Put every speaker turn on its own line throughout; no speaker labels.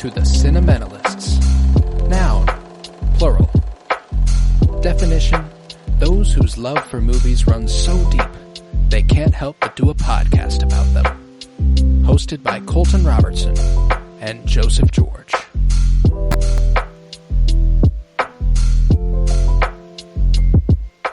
to the Cinementalists. Noun, plural. Definition, those whose love for movies runs so deep, they can't help but do a podcast about them. Hosted by Colton Robertson and Joseph George.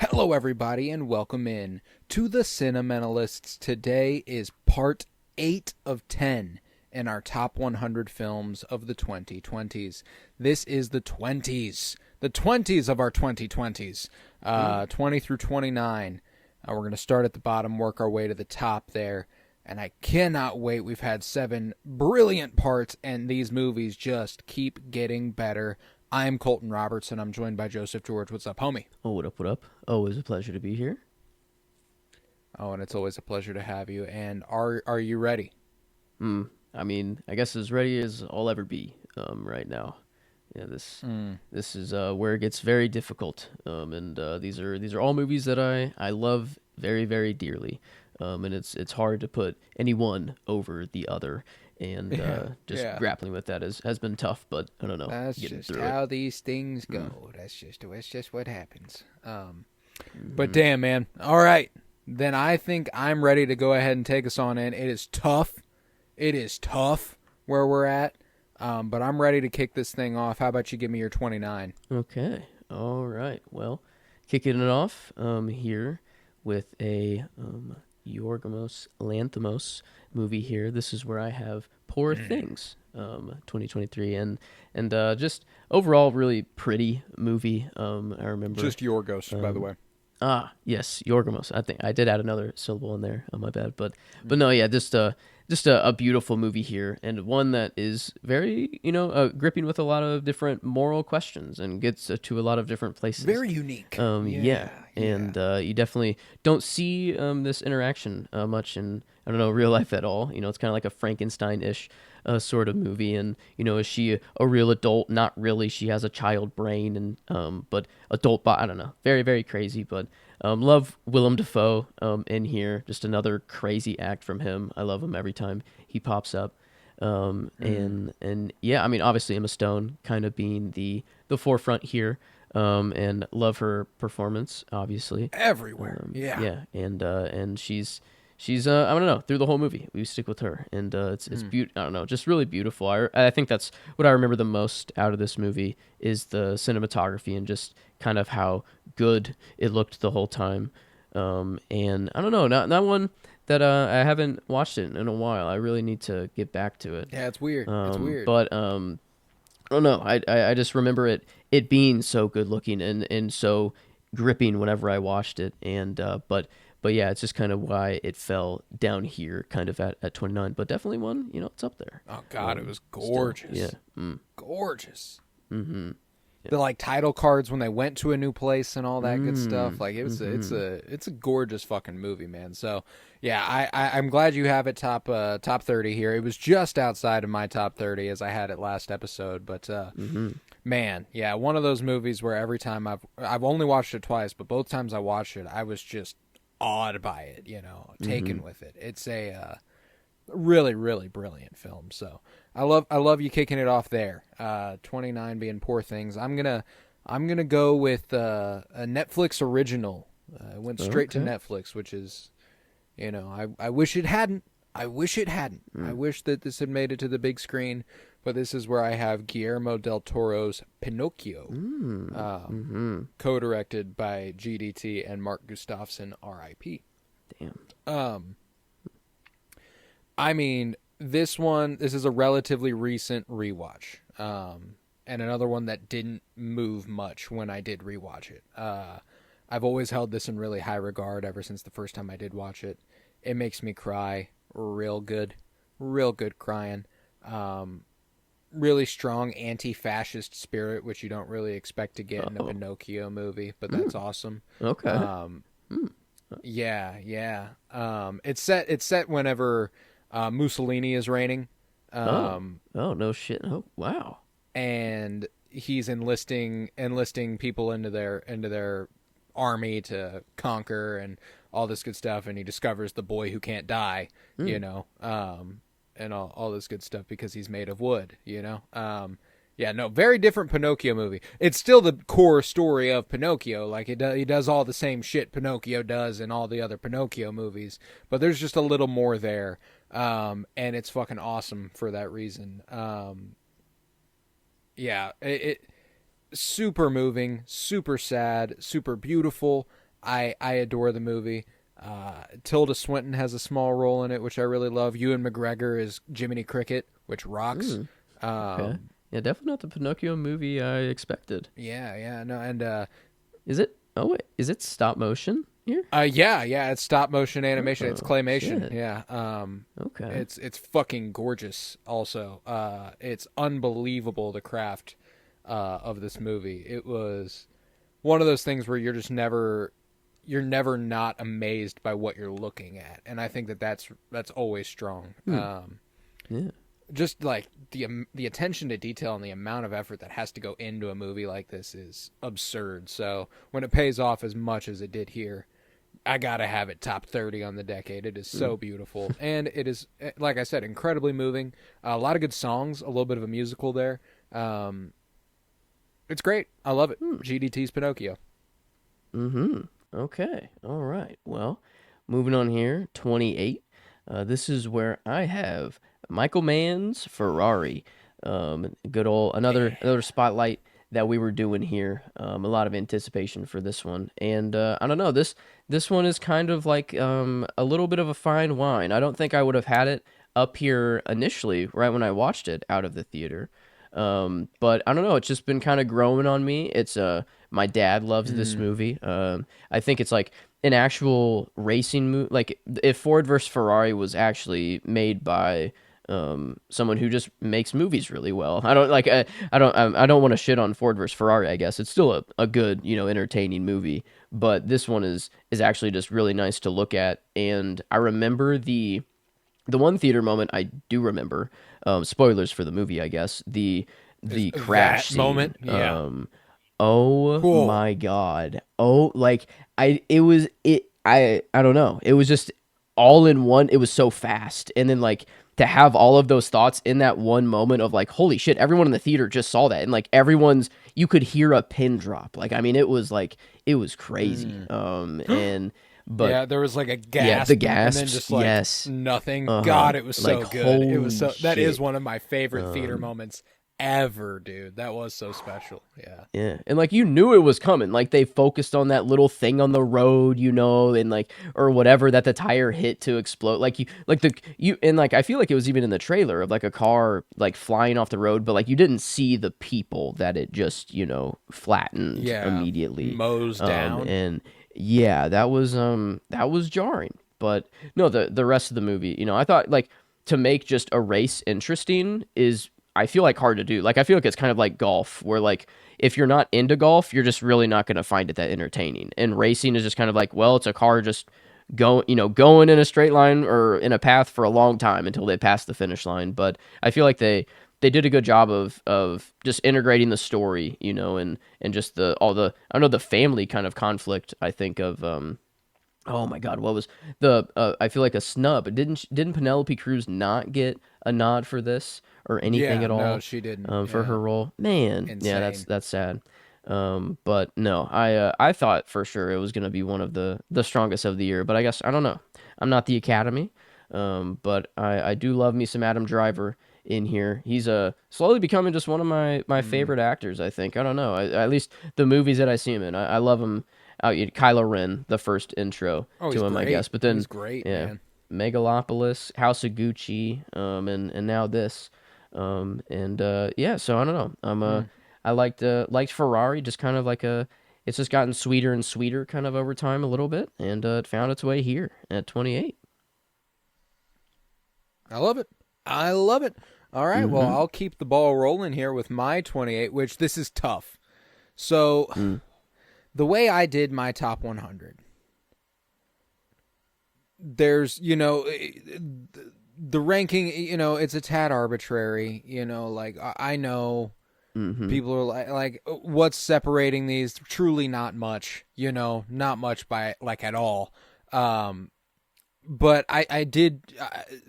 Hello everybody and welcome in to the Cinementalists. Today is part 8 of 10 in our top 100 films of the 2020s. This is the 20s of our 2020s, 20 through 29. We're going to start at the bottom, work our way to the top there, and I cannot wait. We've had 7 brilliant parts, and these movies just keep getting better. I'm Colton Robertson. I'm joined by Joseph George. What's up, homie?
Oh, what up, what up? Always a pleasure to be here.
Oh, and it's always a pleasure to have you. And are you ready?
I mean, I guess as ready as I'll ever be right now. Yeah, this is where it gets very difficult. And these are all movies that I love very, very dearly. And it's hard to put any one over the other. And grappling with that has been tough, but I don't know.
That's just how these things go. That's just what happens. But damn, man. All right. Then I think I'm ready to go ahead and take us on in. It is tough. It is tough where we're at. But I'm ready to kick this thing off. How about you give me your 29?
Okay. All right. Well, kicking it off here with a Yorgos Lanthimos movie here. This is where I have Poor Things, 2023, and just overall really pretty movie. I remember
just Yorgos, by the way.
Yes, Yorgos. I think I did add another syllable in there. My bad, but no, yeah, just a beautiful movie here, and one that is very gripping with a lot of different moral questions and gets to a lot of different places.
Very unique.
And you definitely don't see this interaction much in real life at all. It's kind of like a Frankenstein-ish sort of movie, and is she a real adult? Not really. She has a child brain, and but adult I don't know. Very, very crazy, but love Willem Dafoe in here. Just another crazy act from him. I love him every time he pops up. And yeah, I mean, obviously Emma Stone kind of being the forefront here. And love her performance, obviously.
Everywhere.
Yeah. And she's I don't know, through the whole movie we stick with her, and it's I don't know, just really beautiful. I think that's what I remember the most out of this movie is the cinematography and just kind of how good it looked the whole time. And I don't know, not one that I haven't watched it in a while. I really need to get back to it.
Yeah, it's weird. It's weird.
But I don't know. I just remember it being so good looking and so gripping whenever I watched it, and but yeah, it's just kind of why it fell down here, kind of at 29. But definitely one, it's up there.
Oh God, it was gorgeous.
Still, yeah,
gorgeous.
Mm-hmm.
The like title cards when they went to a new place and all that good stuff. Like it's a gorgeous fucking movie, man. So yeah, I'm glad you have it top 30 here. It was just outside of my top 30 as I had it last episode, but man, yeah, one of those movies where every time I've only watched it twice, but both times I watched it, I was just awed by it, taken with it. It's a really, really brilliant film. So I love you kicking it off there. 29 being Poor Things. I'm gonna go with a Netflix original. It went straight to Netflix, which is, I wish it hadn't. I wish that this had made it to the big screen, but this is where I have Guillermo del Toro's Pinocchio, co-directed by GDT and Mark Gustafson, R.I.P.
Damn.
I mean, this is a relatively recent rewatch, and another one that didn't move much when I did rewatch it. I've always held this in really high regard ever since the first time I did watch it. It makes me cry real good crying. Really strong anti-fascist spirit, which you don't really expect to get in a Pinocchio movie, but that's awesome.
Okay.
Yeah. It's set whenever Mussolini is reigning.
No shit. Oh, wow.
And he's enlisting people into their army to conquer and all this good stuff, and he discovers the boy who can't die, and all this good stuff because he's made of wood, Yeah, no, very different Pinocchio movie. It's still the core story of Pinocchio. Like he does all the same shit Pinocchio does in all the other Pinocchio movies, but there's just a little more there, and it's fucking awesome for that reason. Yeah, it super moving, super sad, super beautiful. I adore the movie. Tilda Swinton has a small role in it, which I really love. Ewan McGregor is Jiminy Cricket, which rocks.
Okay. Yeah, definitely not the Pinocchio movie I expected.
Yeah, no, and
Is it? Oh wait, is it stop motion here?
yeah, it's stop motion animation. It's
Oh,
claymation.
shit.
Yeah,
Okay.
it's fucking gorgeous. Also, it's unbelievable the craft of this movie. It was one of those things where you're never not amazed by what you're looking at, and I think that's always strong.
Yeah.
Just like the attention to detail and the amount of effort that has to go into a movie like this is absurd. So when it pays off as much as it did here, I gotta have it top 30 on the decade. It is so beautiful, and it is, like I said, incredibly moving. A lot of good songs, a little bit of a musical there. It's great. I love it. GDT's Pinocchio.
Okay. All right. Well, moving on here, 28. This is where I have Michael Mann's Ferrari. Good old another spotlight that we were doing here. A lot of anticipation for this one, and I don't know, this one is kind of like a little bit of a fine wine. I don't think I would have had it up here initially, right when I watched it out of the theater. But I don't know, it's just been kind of growing on me. It's my dad loves this movie. I think it's like an actual racing movie. Like if Ford versus Ferrari was actually made by someone who just makes movies really well. I don't want to shit on Ford versus Ferrari. I guess it's still a good, entertaining movie. But this one is actually just really nice to look at. And I remember the one theater moment I do remember. Spoilers for the movie, I guess. The crash
that
scene.
moment, yeah.
Oh
Cool.
my god. Oh, like I don't know. It was just all in one. It was so fast, and then like to have all of those thoughts in that one moment of like, holy shit, everyone in the theater just saw that, and like you could hear a pin drop. Like, I mean, it was crazy. And but
Yeah, there was like a gasp.
yeah, the gasps.
And then just like
yes.
nothing.
Uh-huh.
God, it was so
Like,
good. It was so.
holy
That is
shit.
one of my favorite theater moments ever, dude. That was so special. Yeah.
Yeah, and like you knew it was coming. Like they focused on that little thing on the road, and like or whatever that the tire hit to explode. Like and like I feel like it was even in the trailer of like a car like flying off the road, but like you didn't see the people that it just flattened
Yeah.
immediately,
Mows down.
and yeah, that was jarring. But no, the rest of the movie, I thought like to make just a race interesting is I feel like hard to do. Like I feel like it's kind of like golf, where like if you're not into golf, you're just really not going to find it that entertaining. And racing is just kind of like, well, it's a car just going in a straight line or in a path for a long time until they pass the finish line. But I feel like they did a good job of just integrating the story, and just I don't know, the family kind of conflict. I think of oh my God, what was I feel like a snub. Didn't Penelope Cruz not get a nod for this or anything
Yeah,
at all?
no, she didn't.
For
Yeah.
her role. Man, yeah,
Insane.
that's sad. But no, I thought for sure it was gonna be one of the strongest of the year. But I guess I don't know. I'm not the Academy. But I do love me some Adam Driver in here. He's slowly becoming just one of my favorite actors. I think. I don't know. At least the movies that I see him in, I love him. Kylo Ren, the first intro
Oh,
to
he's
him, I
great.
guess. But then,
He's great,
yeah,
man.
Megalopolis, House of Gucci, and now this, yeah. So I don't know. I liked Ferrari, just kind of like it's just gotten sweeter and sweeter, kind of over time a little bit, and it found its way here at 28.
I love it. I love it. All right, well,
Mm-hmm.
I'll keep the ball rolling here with my 28, which this is tough. So, the way I did my top 100, there's, the ranking, it's a tad arbitrary, like I know people are like, what's separating these? Truly not much, not much by like at all. but I did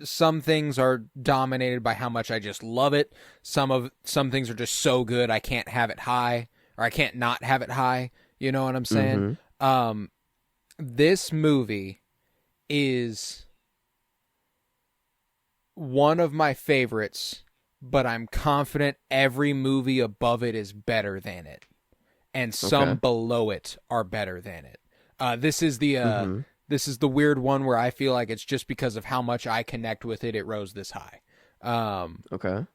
some things are dominated by how much I just love it. Some things are just so good I can't have it high, or I can't not have it high. You know what I'm saying?
Mm-hmm.
This movie is one of my favorites, but I'm confident every movie above it is better than it, and some
Okay.
below it are better than it. This is the
Mm-hmm.
this is the weird one where I feel like it's just because of how much I connect with it, it rose this high. Um,
Okay.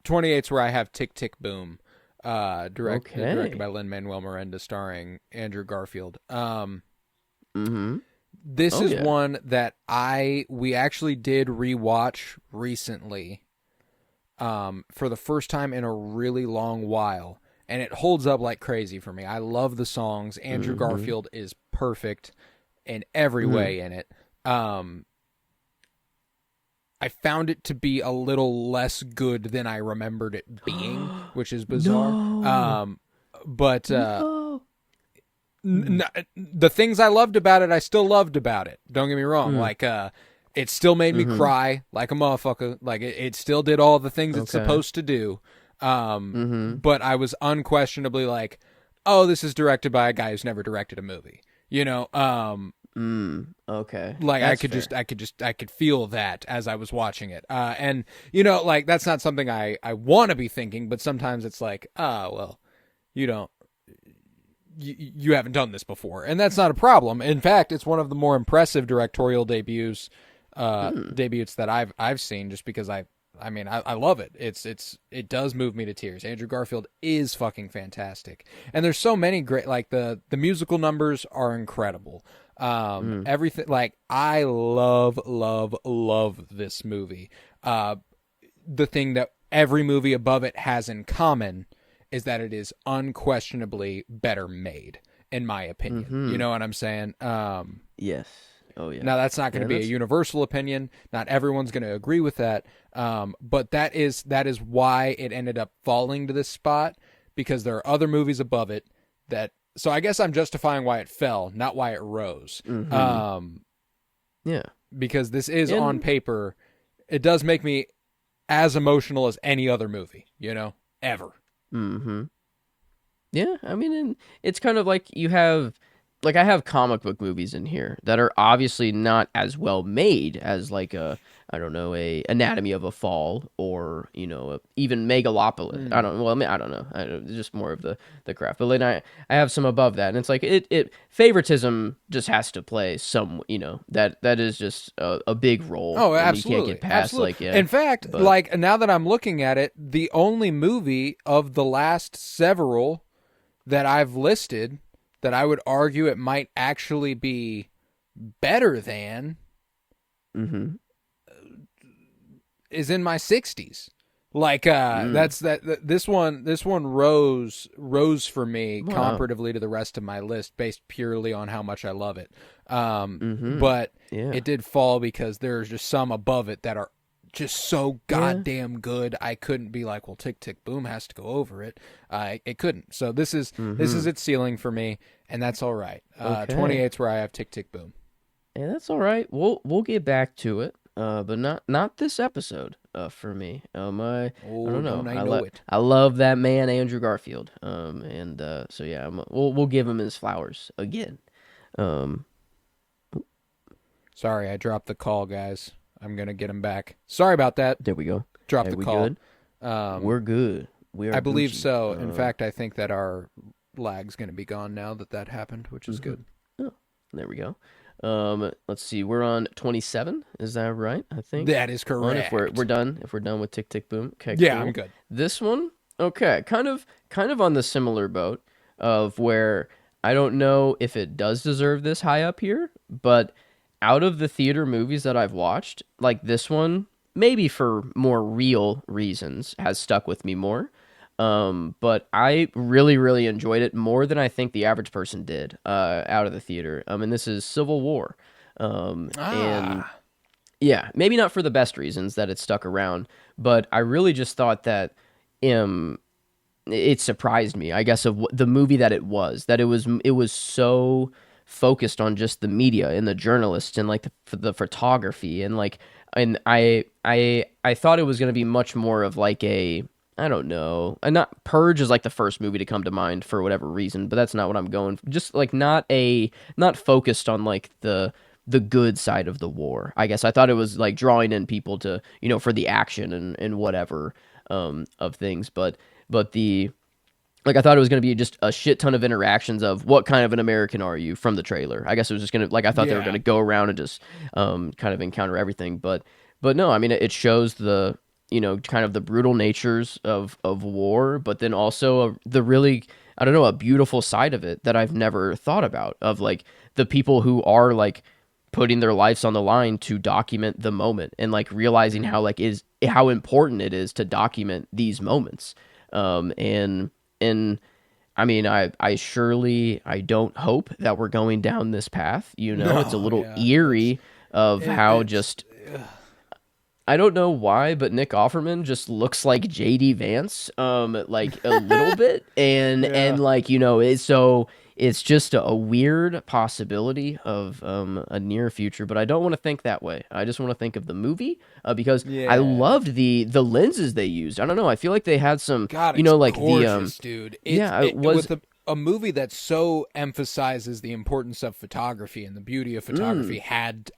28's where I have Tick Tick Boom, directed
Okay.
by Lin-Manuel Miranda, starring Andrew Garfield.
Mm-hmm.
This
Oh
is
yeah.
one that we actually did rewatch recently, for the first time in a really long while, and it holds up like crazy for me. I love the songs. Andrew
Mm-hmm.
Garfield is perfect in every
Mm.
way in it. Um, I found it to be a little less good than I remembered it being, which is bizarre.
No.
But
No. Mm.
the things I loved about it, I still loved about it. Don't get me wrong.
Mm.
Like, it still made me
Mm-hmm.
cry like a motherfucker. Like, it still did all the things it's
Okay.
supposed to do.
Mm-hmm.
But I was unquestionably like, oh, this is directed by a guy who's never directed a movie. You know,
Mm. Okay.
like
That's fair.
I could feel that as I was watching it. And you know, like that's not something I want to be thinking, but sometimes it's like, well, you don't, you haven't done this before, and that's not a problem. In fact, it's one of the more impressive directorial
Mm.
debuts that I've seen, just because I mean, I love it. It does move me to tears. Andrew Garfield is fucking fantastic, and there's so many great, like the musical numbers are incredible.
Mm.
Everything, like I love this movie. The thing that every movie above it has in common is that it is unquestionably better made, in my opinion. You
Mm-hmm.
know what I'm saying?
Yes. Oh yeah.
Now that's not going
Yeah.
to be a
That's.
universal opinion. Not everyone's going to agree with that. But that is why it ended up falling to this spot, because there are other movies above it that. So I guess I'm justifying why it fell, not why it rose.
Mm-hmm. Yeah.
Because this is on
And.
paper, it does make me as emotional as any other movie, you know, ever.
Mm-hmm. Yeah, I mean, and it's kind of like you have, like I have comic book movies in here that are obviously not as well made as like a, I don't know, a Anatomy of a Fall or even Megalopolis. I
Mm.
don't, well, I mean, I don't know, just more of the craft. But then I have some above that, and it's like it favoritism just has to play some, that is just a big role,
Oh,
and you can't
absolutely,
get past like
absolutely.
yeah,
In fact,
but
like now that I'm looking at it, the only movie of the last several that I've listed that I would argue it might actually be better than
mm-hmm,
is in my 60s. Like
mm,
this one rose for me
wow,
comparatively to the rest of my list based purely on how much I love it.
mm-hmm,
But
yeah,
it did fall because there's just some above it that are just so
yeah,
goddamn good. I couldn't be like, well, Tick Tick Boom has to go over it. It couldn't. So this
mm-hmm.
is its ceiling for me, and that's all right.
Okay.
28's where I have Tick Tick Boom.
Yeah, that's all right. We'll get back to it. But not this episode. For me. I
Oh,
don't
don't
know.
I know it?
I love that man Andrew Garfield. And so yeah, we'll give him his flowers again. Um,
Sorry, I dropped the call, guys. I'm gonna get him back. Sorry about that.
there we go.
Drop
Are
the
we
call.
good?
Um,
We're good. We are
I believe
Gucci.
so. In fact, I think that our lag's going to be gone now that happened, which is
Mhm.
good.
Oh, there we go. Let's see. We're on 27. Is that right? I think.
That is
On if we're
correct.
done. If we're done with Tick Tick Boom. Okay,
Yeah, I'm
cool.
good.
This one, okay, kind of on the similar boat of where I don't know if it does deserve this high up here, but out of the theater movies that I've watched, like this one, maybe for more real reasons, has stuck with me more. But I really, really enjoyed it more than I think the average person did, out of the theater. And this is Civil War. And
Ah,
yeah, maybe not for the best reasons that it stuck around, but I really just thought that um it surprised me, I guess, of the movie that it was so focused on just the media and the journalists and like the photography and like and I thought it was going to be much more of like a I don't know. And not Purge is like the first movie to come to mind for whatever reason, but that's not what I'm going. Just like not focused on like the good side of the war. I guess I thought it was like drawing in people to, for the action and whatever of things, but the like I thought it was going to be just a shit ton of interactions of what kind of an American are you from the trailer. I guess it was just going to like I thought they were going to go around and just kind of encounter everything, but no, I mean it shows the kind of the brutal natures of war, but then also the really I don't know a beautiful side of it that I've never thought about of like the people who are like putting their lives on the line to document the moment and like realizing how important it is to document these moments and I mean, I don't hope that we're going down this path.
No,
it's a little
yeah.
eerie of how
It's
just I don't know why, but Nick Offerman just looks like JD Vance, like a little bit, and
yeah.
like it's just a weird possibility of a near future, but I don't want to think that way. I just want to think of the movie because I
Yeah.
loved the lenses they used. I don't know. I feel like they had some,
God, it's
like
gorgeous, dude.
yeah, it was.
With a movie that so emphasizes the importance of photography and the beauty of photography had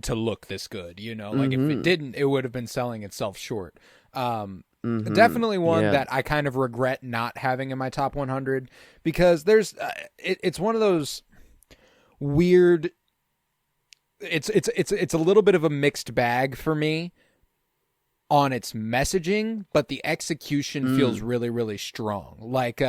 to look this good. Like if it didn't, it would have been selling itself short. Definitely one
Yeah.
that I kind of regret not having in my top 100 because there's it's one of those weird. It's a little bit of a mixed bag for me on its messaging, but the execution feels really, really strong. Like,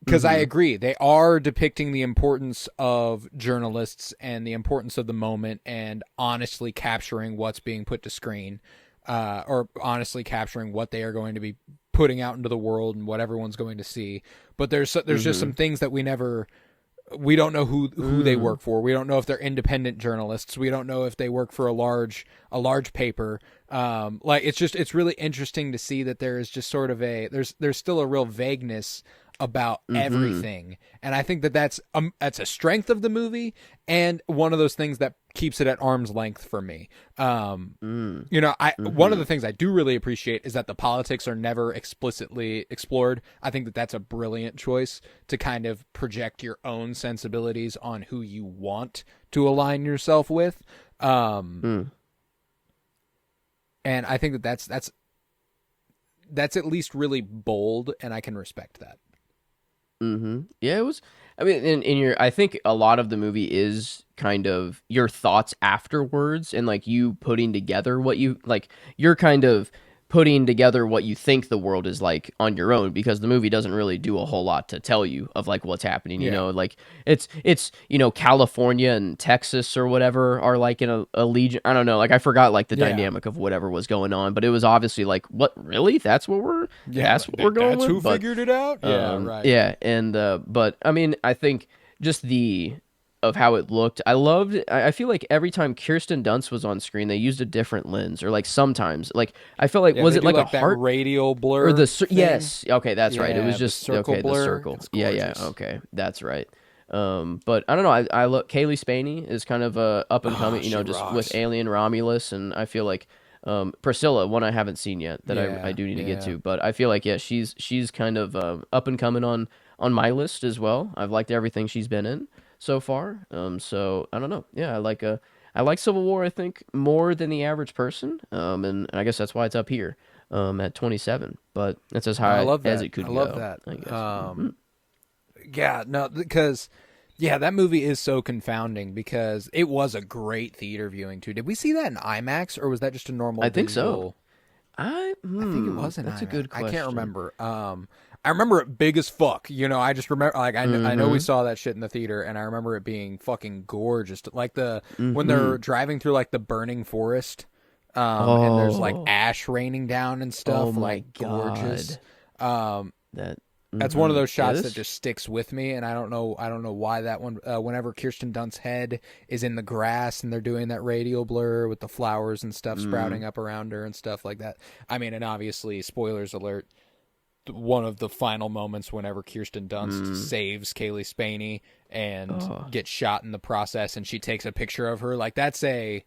because I agree, they are depicting the importance of journalists and the importance of the moment and honestly capturing what's being put to screen, or honestly capturing what they are going to be putting out into the world and what everyone's going to see. But there's just some things that we don't know who they work for. We don't know if they're independent journalists. We don't know if they work for a large paper. Like it's really interesting to see that there is just sort of there's still a real vagueness about everything, and I think that's a strength of the movie and one of those things that keeps it at arm's length for me. One of the things I do really appreciate is that the politics are never explicitly explored. I think that's a brilliant choice to kind of project your own sensibilities on who you want to align yourself with. And I think that's at least really bold, and I can respect that.
Yeah, it was. I mean, I think a lot of the movie is kind of your thoughts afterwards, and like you putting together what you like. You're kind of putting together what you think the world is like on your own because the movie doesn't really do a whole lot to tell you of like what's happening. Like it's California and Texas or whatever are like in a legion. I don't know. Like I forgot like the dynamic of whatever was going on, but it was obviously like what really that's what we're going
That's
with.
who figured it out. Right.
Yeah, and but I mean I think just the of how it looked. I feel like every time Kirsten Dunst was on screen, they used a different lens, or like sometimes, like I felt like was
they
it
do
like a
that
heart
radial blur
or the
thing?
yes? Okay, that's right. It was
the
just
circle
okay,
blur.
the circle.
It's
Yeah,
gorgeous.
okay, that's right. But I don't know. I look Kaylee Spaney is kind of up and coming.
She
Just
rocks.
with Alien Romulus, and I feel like Priscilla, one I haven't seen yet that I do need to get to, but I feel like she's kind of up and coming on my list as well. I've liked everything she's been in so far. So I don't know. Yeah, I like Civil War. I think more than the average person. And I guess that's why it's up here, at 27. But that's as
I
high
love that.
as it could
I love
go.
that.
I guess.
Yeah, no, because that movie is so confounding because it was a great theater viewing too. Did we see that in IMAX or was that just a normal?
I think
digital?
so. I
think it was in
That's
IMAX.
a good question.
I can't remember. I remember it big as fuck. I just remember like I know we saw that shit in the theater, and I remember it being fucking gorgeous. Like when they're driving through like the burning forest, and there's like ash raining down and stuff.
Oh my
like gorgeous.
That
That's one of those shots
Yeah,
that just sticks with me, and I don't know why that one. Whenever Kirsten Dunst's head is in the grass and they're doing that radial blur with the flowers and stuff sprouting up around her and stuff like that. I mean, and obviously, spoilers alert. one of the final moments whenever Kirsten Dunst saves Kaylee Spaney and gets shot in the process, and she takes a picture of her. Like, that's a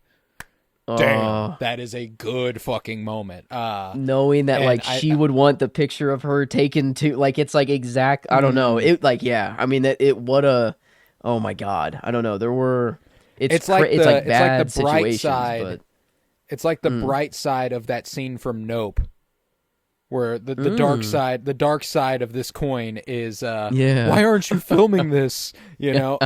damn. That is a good fucking moment.
Knowing that like she would want the picture of her taken to, like, it's like exact. I don't know. It like, yeah. I mean, that it what a. Oh my god. I don't know. There were. It's like bad
the bright
situations,
side.
but
It's like the bright side of that scene from Nope, where the dark side of this coin is, why aren't you filming this? You know,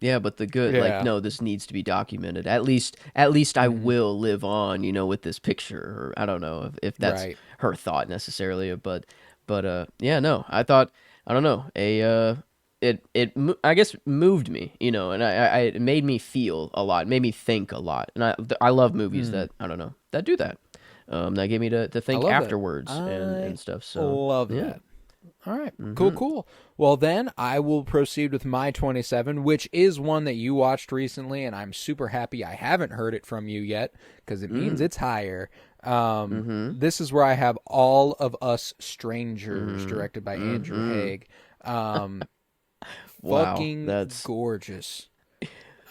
yeah, but the good, like, no, this needs to be documented. At least I will live on, you know, with this picture. Or I don't know if that's her thought necessarily, but yeah, no, I thought, I don't know, it I guess moved me, you know, and I it made me feel a lot, made me think a lot, and I love movies that, I don't know, that do that. That gave me to think afterwards and stuff. So
love that. All right, cool. Well, then I will proceed with my 27, which is one that you watched recently, and I'm super happy I haven't heard it from you yet because it means it's higher. This is where I have All of Us Strangers, directed by Andrew Haigh. Fucking that's gorgeous.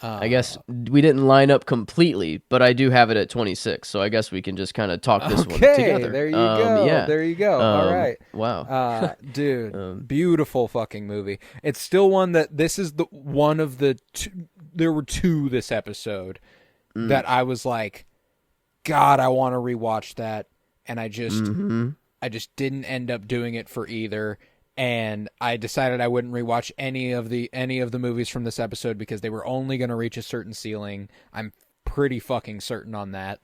I guess we didn't line up completely, but I do have it at 26, so I guess we can just kind of talk this one together.
There you go.
Yeah.
There you go. All right.
Wow.
Dude, beautiful fucking movie. It's still one that this is the one of the two, there were two this episode that I was like, God, I want to rewatch that, and I just didn't end up doing it for either. And I decided I wouldn't rewatch any of the movies from this episode because they were only going to reach a certain ceiling. I'm pretty fucking certain on that,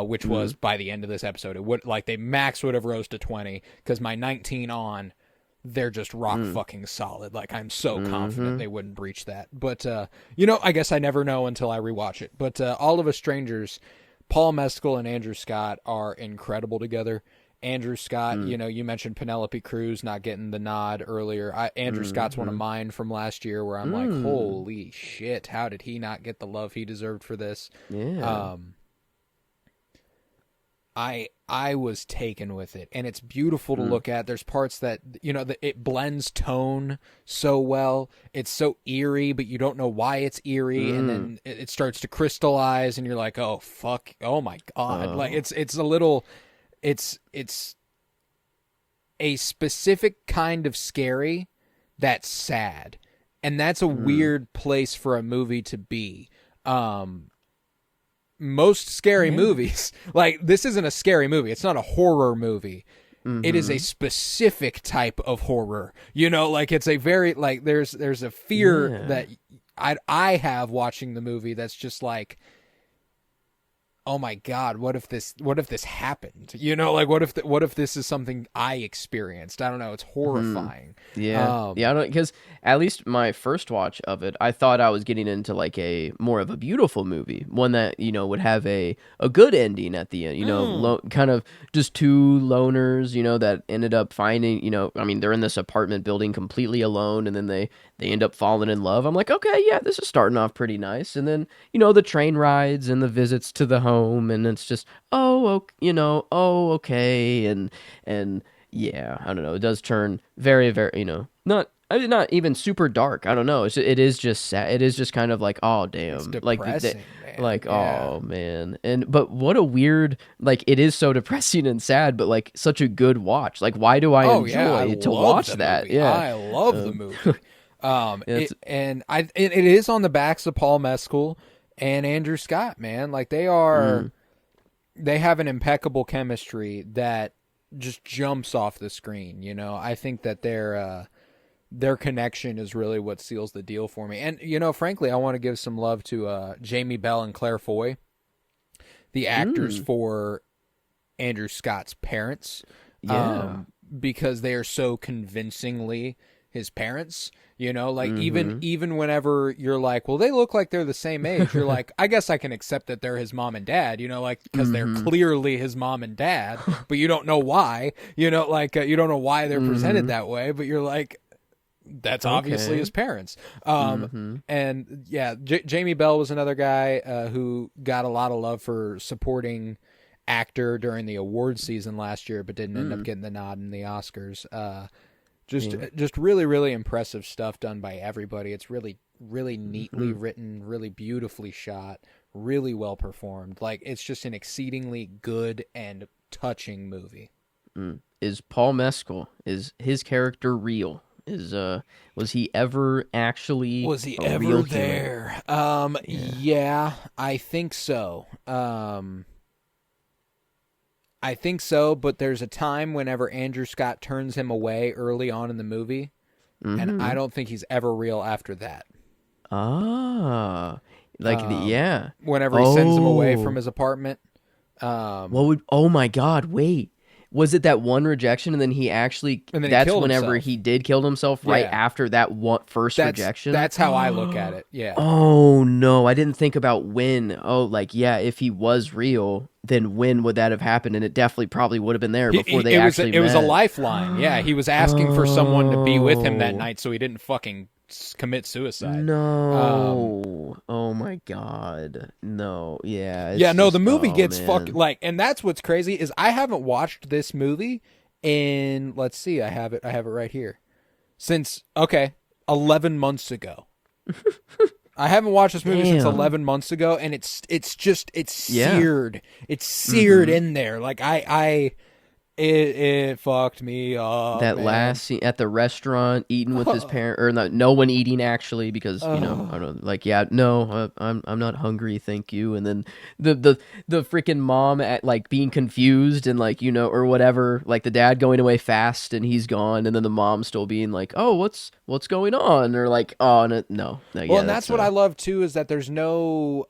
which was by the end of this episode. It would, like, they max would have rose to 20 because my 19 on, they're just rock fucking solid. Like, I'm so confident they wouldn't breach that. But you know, I guess I never know until I rewatch it. But All of Us Strangers, Paul Mescal and Andrew Scott are incredible together. Andrew Scott, you know, you mentioned Penelope Cruz not getting the nod earlier. Andrew Scott's one of mine from last year where I'm like, holy shit, how did he not get the love he deserved for this?
Yeah.
I was taken with it, and it's beautiful to look at. There's parts that, you know, it blends tone so well. It's so eerie, but you don't know why it's eerie, and then it starts to crystallize, and you're like, oh, fuck, oh my God. Like, it's a little... It's a specific kind of scary that's sad. And that's a weird place for a movie to be. Most scary movies, like, this isn't a scary movie. It's not a horror movie. It is a specific type of horror. You know, like, it's a very, like, there's a fear that I have watching the movie that's just like, oh my God, what if this happened? You know, like, what if this is something I experienced? I don't know. It's horrifying.
Yeah. I don't, because at least my first watch of it, I thought I was getting into like a more of a beautiful movie, one that, you know, would have a good ending at the end, you know, kind of just two loners, you know, that ended up finding, you know, I mean, they're in this apartment building completely alone, and then they end up falling in love. I'm like, okay, yeah, this is starting off pretty nice. And then, you know, the train rides and the visits to the home, and it's just, okay. And yeah, I don't know. It does turn very, very, you know, not even super dark. I don't know. It is just sad. It is just kind of like, oh, damn.
It's depressing,
man. Like, oh, man. But what a weird, like, it is so depressing and sad, but like such a good watch. Like, why do I enjoy to watch that?
Movie. Yeah. I love the movie. It is on the backs of Paul Mescal and Andrew Scott, man. Like, they have an impeccable chemistry that just jumps off the screen. You know, I think that their connection is really what seals the deal for me. And, you know, frankly, I want to give some love to Jamie Bell and Claire Foy, the actors for Andrew Scott's parents. Because they are so convincingly his parents, you know, like, even whenever you're like, well, they look like they're the same age, you're like, I guess I can accept that they're his mom and dad, you know, like, because they're clearly his mom and dad, but you don't know why, you know, like, you don't know why they're presented that way, but you're like, that's obviously his parents. And yeah, Jamie Bell was another guy who got a lot of love for supporting actor during the awards season last year, but didn't end up getting the nod in the Oscars. Just really, really impressive stuff done by everybody. It's really, really neatly written, really beautifully shot, really well performed. Like, it's just an exceedingly good and touching movie.
Is Paul Mescal, is his character real? Was he ever actually
Was he
a
ever
real
there? Yeah, I think so. I think so, but there's a time whenever Andrew Scott turns him away early on in the movie, and I don't think he's ever real after that.
Ah, yeah.
Whenever he sends him away from his apartment.
Oh my God, wait. Was it that one rejection and then he actually,
And then he
that's
killed
whenever
himself.
he did kill himself right
Yeah.
after that first rejection?
That's how I look at it, yeah.
Oh no, I didn't think about when. Oh, like, yeah, if he was real, then when would that have happened? And it definitely probably would have been there before they actually met.
It was a lifeline, yeah. He was asking for someone to be with him that
Oh.
night so he didn't fucking commit suicide.
No. Oh my God. No. Yeah.
Yeah, no, the movie
oh,
gets
man.
fucking like, and that's what's crazy is I haven't watched this movie in, let's see, I have it right here. Since 11 months ago. I haven't watched this movie since
Damn.
11 months ago, and it's
Yeah.
seared. It's seared in there. Like it fucked me up.
That
man.
last scene at the restaurant eating with his parent, or no one eating actually, because I don't like. Yeah, no, I'm not hungry, thank you. And then the freaking mom at like being confused and like or whatever, like the dad going away fast and he's gone, and then the mom still being like, oh, what's going on, or like, oh no.
Well,
Yeah,
and that's what I love too is that there's no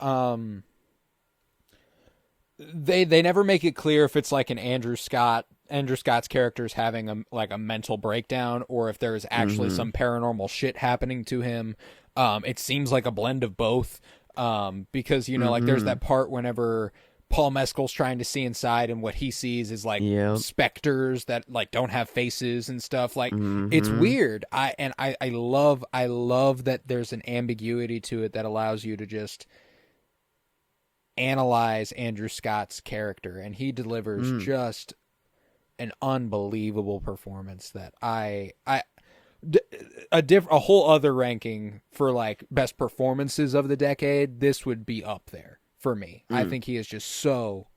they never make it clear if it's like an Andrew Scott's character is having a mental breakdown or if there is actually some paranormal shit happening to him. It seems like a blend of both. Because like there's that part whenever Paul Mescal's trying to see inside and what he sees is like specters that like don't have faces and stuff. Like it's weird. I love that there's an ambiguity to it that allows you to just analyze Andrew Scott's character, and he delivers just an unbelievable performance that a whole other ranking for like best performances of the decade, this would be up there for me. I think he is just so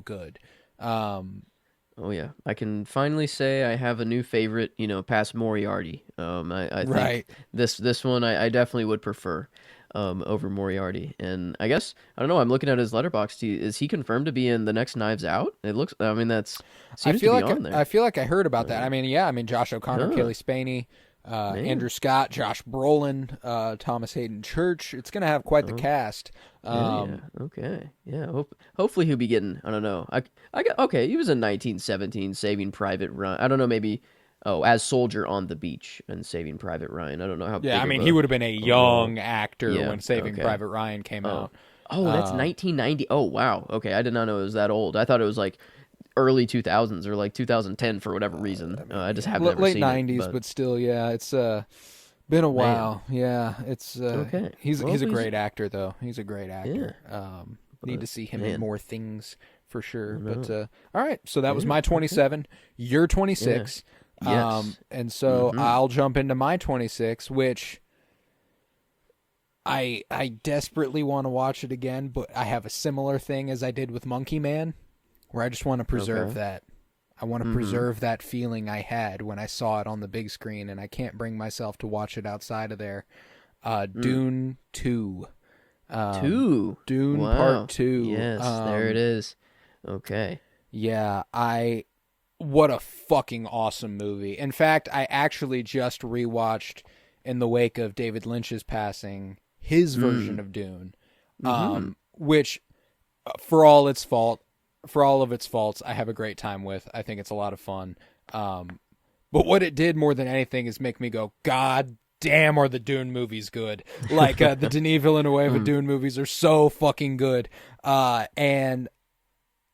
good.
Oh yeah, I can finally say I have a new favorite, past Moriarty. I think
Right.
this one I definitely would prefer over Moriarty. And I guess I don't know. I'm looking at his letterbox. Is he confirmed to be in the next Knives Out? It looks. I mean, seems to be on there.
I feel like I heard about that. I mean, yeah. I mean, Josh O'Connor,
Yeah.
Kaylee Spaney, Andrew Scott, Josh Brolin, Thomas Hayden Church. It's gonna have quite the cast.
Yeah. Okay. Yeah. Hopefully he'll be getting. I don't know. I got okay. He was in 1917, Saving Private Ryan. I don't know. Maybe. Oh, as Soldier on the Beach and Saving Private Ryan. I don't know how.
Yeah,
big
I mean,
of
he would have been a young
role.
actor
Yeah,
when Saving
okay.
Private Ryan came out.
Oh, that's 1990. Oh, wow. Okay, I did not know it was that old. I thought it was like early 2000s or like 2010 for whatever reason. I just have never
Late
seen
90s,
it.
but still, yeah, it's been a while. Yeah, it's
Okay.
He's
Well,
a great actor though. He's a great actor. Need to see him in
man.
more things for sure. But all right, so that was my 27. You're 26.
Yes.
And so I'll jump into my 26, which I desperately want to watch it again, but I have a similar thing as I did with Monkey Man, where I just want to preserve that. I want to preserve that feeling I had when I saw it on the big screen, and I can't bring myself to watch it outside of there. Dune 2. Dune
Wow.
Part 2.
Yes, there it is. Okay.
Yeah, what a fucking awesome movie. In fact, I actually just rewatched in the wake of David Lynch's passing his version of Dune, which for all of its faults, I have a great time with. I think it's a lot of fun. But what it did more than anything is make me go, God damn, are the Dune movies good? Like the Denis Villeneuve Dune movies are so fucking good. And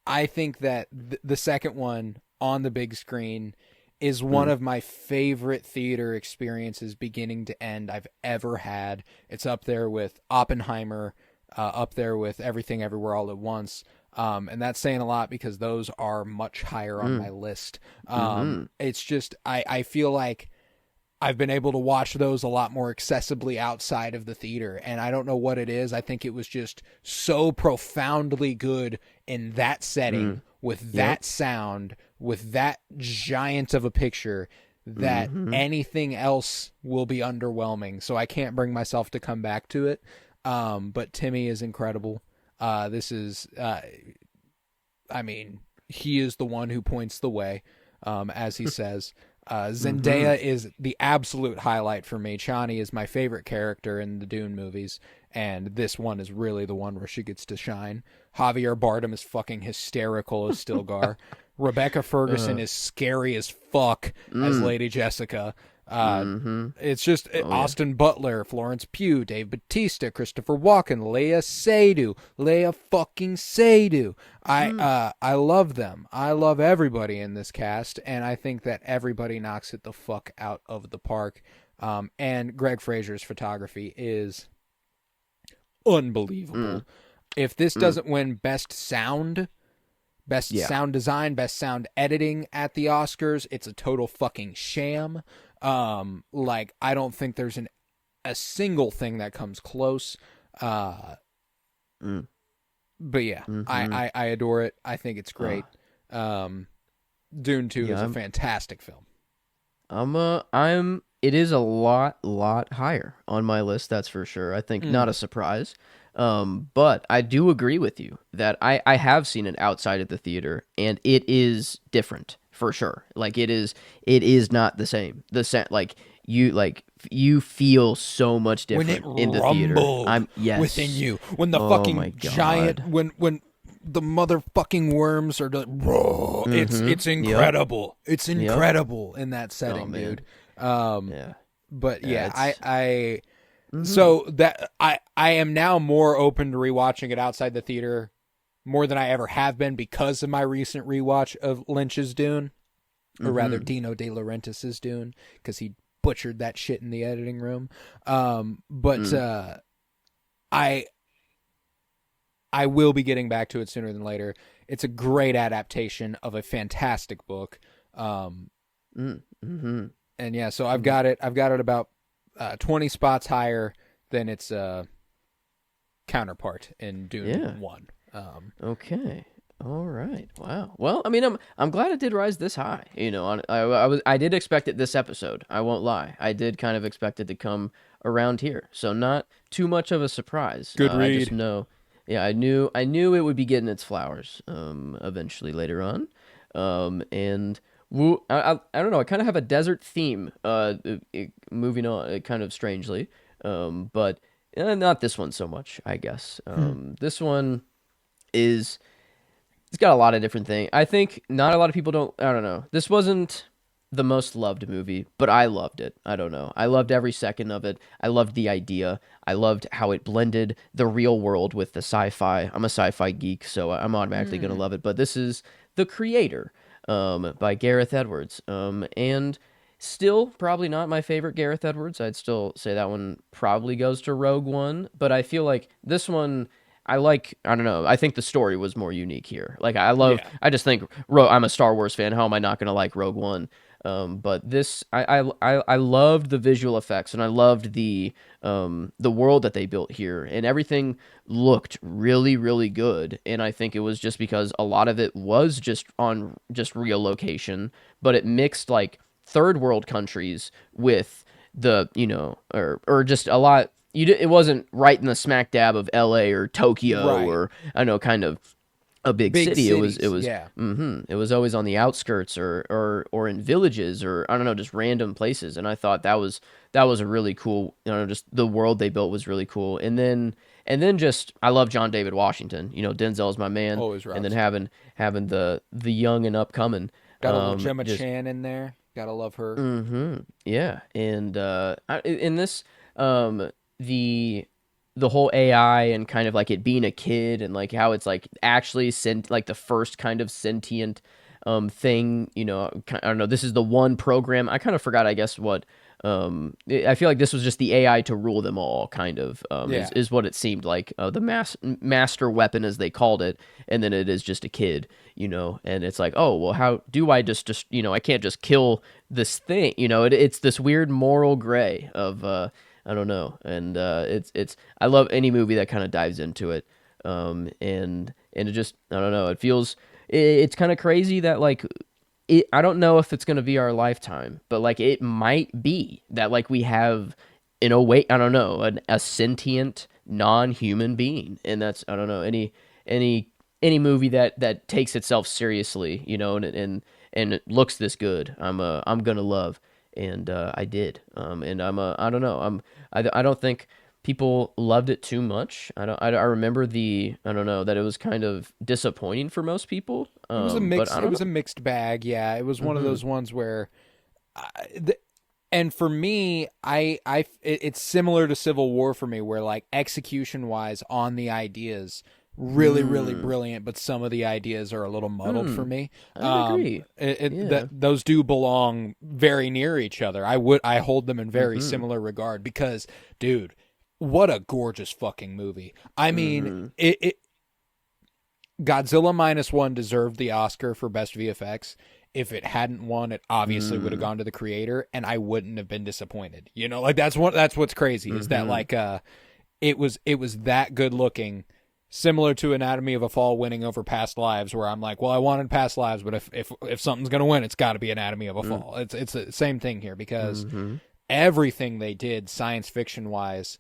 I think that the second one on the big screen is one of my favorite theater experiences beginning to end I've ever had. It's up there with Oppenheimer, up there with Everything Everywhere All at Once. And that's saying a lot because those are much higher on my list.
Mm-hmm.
It's just I feel like I've been able to watch those a lot more accessibly outside of the theater, and I don't know what it is. I think it was just so profoundly good in that setting with that sound, with that giant of a picture, that anything else will be underwhelming. So I can't bring myself to come back to it. But Timmy is incredible. This is, I mean, he is the one who points the way, as he says. Zendaya is the absolute highlight for me. Chani is my favorite character in the Dune movies, and this one is really the one where she gets to shine. Javier Bardem is fucking hysterical as Stilgar. Rebecca Ferguson is scary as fuck as Lady Jessica. It's just Austin Butler, Florence Pugh, Dave Bautista, Christopher Walken, Leia fucking Seydoux. I love them. I love everybody in this cast, and I think that everybody knocks it the fuck out of the park. And Greg Fraser's photography is unbelievable. If this doesn't win Best Sound Design, Best Sound Editing at the Oscars, it's a total fucking sham. Like, I don't think there's a single thing that comes close. But yeah, I adore it. I think it's great. Dune 2 is a fantastic film.
It is a lot higher on my list, that's for sure. I think not a surprise. But I do agree with you that I have seen it outside of the theater, and it is different for sure. Like, it is not the same. You feel so much different
When it
in the theater. Yes.
Within you, when the fucking giant, when the motherfucking worms are it's incredible. Yep. It's incredible in that setting, dude. But yeah, so that I am now more open to rewatching it outside the theater more than I ever have been because of my recent rewatch of Lynch's Dune, or rather Dino De Laurentiis's Dune, because he butchered that shit in the editing room. But I will be getting back to it sooner than later. It's a great adaptation of a fantastic book. And yeah, so I've got it about 20 spots higher than its counterpart in Dune 1.
Okay. All right. Wow. Well, I mean, I'm glad it did rise this high. You know, I did expect it this episode. I won't lie. I did kind of expect it to come around here. So not too much of a surprise.
Good read.
I just know. Yeah, I knew it would be getting its flowers eventually later on. And I don't know. I kind of have a desert theme. Moving on, kind of strangely. But not this one so much, I guess. This one is. It's got a lot of different things. I think not a lot of people don't. I don't know. This wasn't the most loved movie, but I loved it. I don't know. I loved every second of it. I loved the idea. I loved how it blended the real world with the sci-fi. I'm a sci-fi geek, so I'm automatically going to love it. But this is The Creator by Gareth Edwards. And still probably not my favorite Gareth Edwards. I'd still say that one probably goes to Rogue One. But I feel like this one... I don't know. I think the story was more unique here. Like, I just think I'm a Star Wars fan. How am I not going to like Rogue One? But this, I loved the visual effects, and I loved the world that they built here, and everything looked really, really good. And I think it was just because a lot of it was just on real location, but it mixed like third world countries with the, or just a lot. It wasn't right in the smack dab of L.A. or Tokyo or I know kind of a big city.
Cities,
it was it was always on the outskirts or in villages or I don't know, just random places. And I thought that was a really cool. Just the world they built was really cool. And then just I love John David Washington. Denzel's my man.
Always right.
And then having the young and upcoming.
Got a little Gemma Chan in there. Gotta love her.
Yeah, and in this the whole AI and kind of like it being a kid and like how it's like actually like the first kind of sentient thing, I don't know, this is the one program. I kind of forgot, I guess, what I feel like this was just the AI to rule them all, kind of,
Yeah.
is what it seemed like. The master weapon, as they called it, and then it is just a kid, and it's like, oh, well, how do I just I can't just kill this thing, it's this weird moral gray of, I don't know, and it's I love any movie that kind of dives into it, and it just, I don't know, it feels, it's kind of crazy that, like, I don't know if it's going to be our lifetime, but like it might be that, like, we have, in a way, I don't know, a sentient non-human being, and that's, I don't know, any movie that takes itself seriously, and it looks this good, I'm gonna love, and I did, and I don't know, I don't think people loved it too much. I remember I don't know, that it was kind of disappointing for most people. But I
It
don't
was
know.
a mixed bag. Yeah, it was one of
Mm-hmm.
those ones where, I, and for me, it's similar to Civil War for me, where like execution wise on the ideas, really, really
Mm.
brilliant, but some of the ideas are a little muddled for
Mm.
me.
I'd agree.
That
Yeah.
those do belong very near each other. I hold them in very
Mm-hmm.
similar regard because, dude, what a gorgeous fucking movie. I mean,
Mm-hmm.
it Godzilla minus one deserved the Oscar for best VFX. If it hadn't won, it obviously would have
Mm.
gone to the creator, and I wouldn't have been disappointed. Like that's what's crazy is that
Mm-hmm.
like it was that good looking, similar to Anatomy of a Fall winning over Past Lives, where I'm like, well, I wanted Past Lives, but if something's gonna win, it's got to be Anatomy of a Fall. It's the same thing here because
Mm-hmm.
everything they did science fiction wise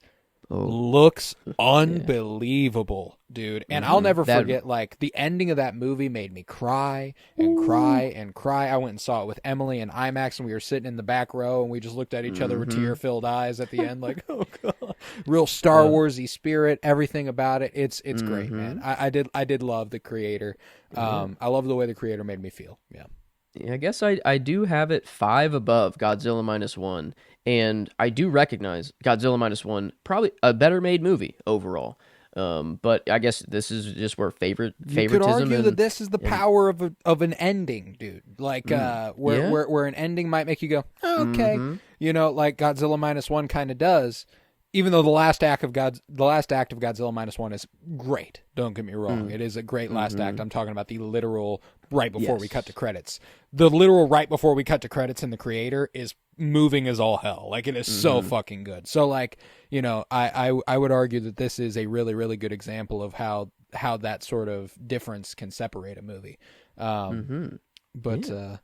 Oh,
looks
yeah.
unbelievable, dude. And I'll
Mm-hmm.
never
That.
forget, like, the ending of that movie made me cry and cry
Ooh.
and cry. I went and saw it with Emily in IMAX, and we were sitting in the back row, and we just looked at each other with
Mm-hmm.
tear-filled eyes at the end, like, oh god, real Star Warsy spirit, everything about it. It's great,
Mm-hmm.
man. I did love the creator.
Yeah.
I love the way the creator made me feel. Yeah.
Yeah, I guess I do have it five above Godzilla minus one, and I do recognize Godzilla minus one probably a better made movie overall. But I guess this is just where
You could
favoritism
argue that this is the
and
power of an ending, dude. Like where
yeah.
where an ending might make you go, "Oh, okay,
Mm-hmm.
like Godzilla minus one kind of does. Even though the last act of Godzilla minus one is great. Don't get me wrong, it is a great last act.
Mm-hmm.
I'm talking about the literal right before we cut to
Yes.
credits. The literal right before we cut to credits in the creator is moving as all hell. Like it is so
Mm-hmm.
fucking good. So like I would argue that this is a really really good example of how that sort of difference can separate a movie.
Mm-hmm.
But
Yeah.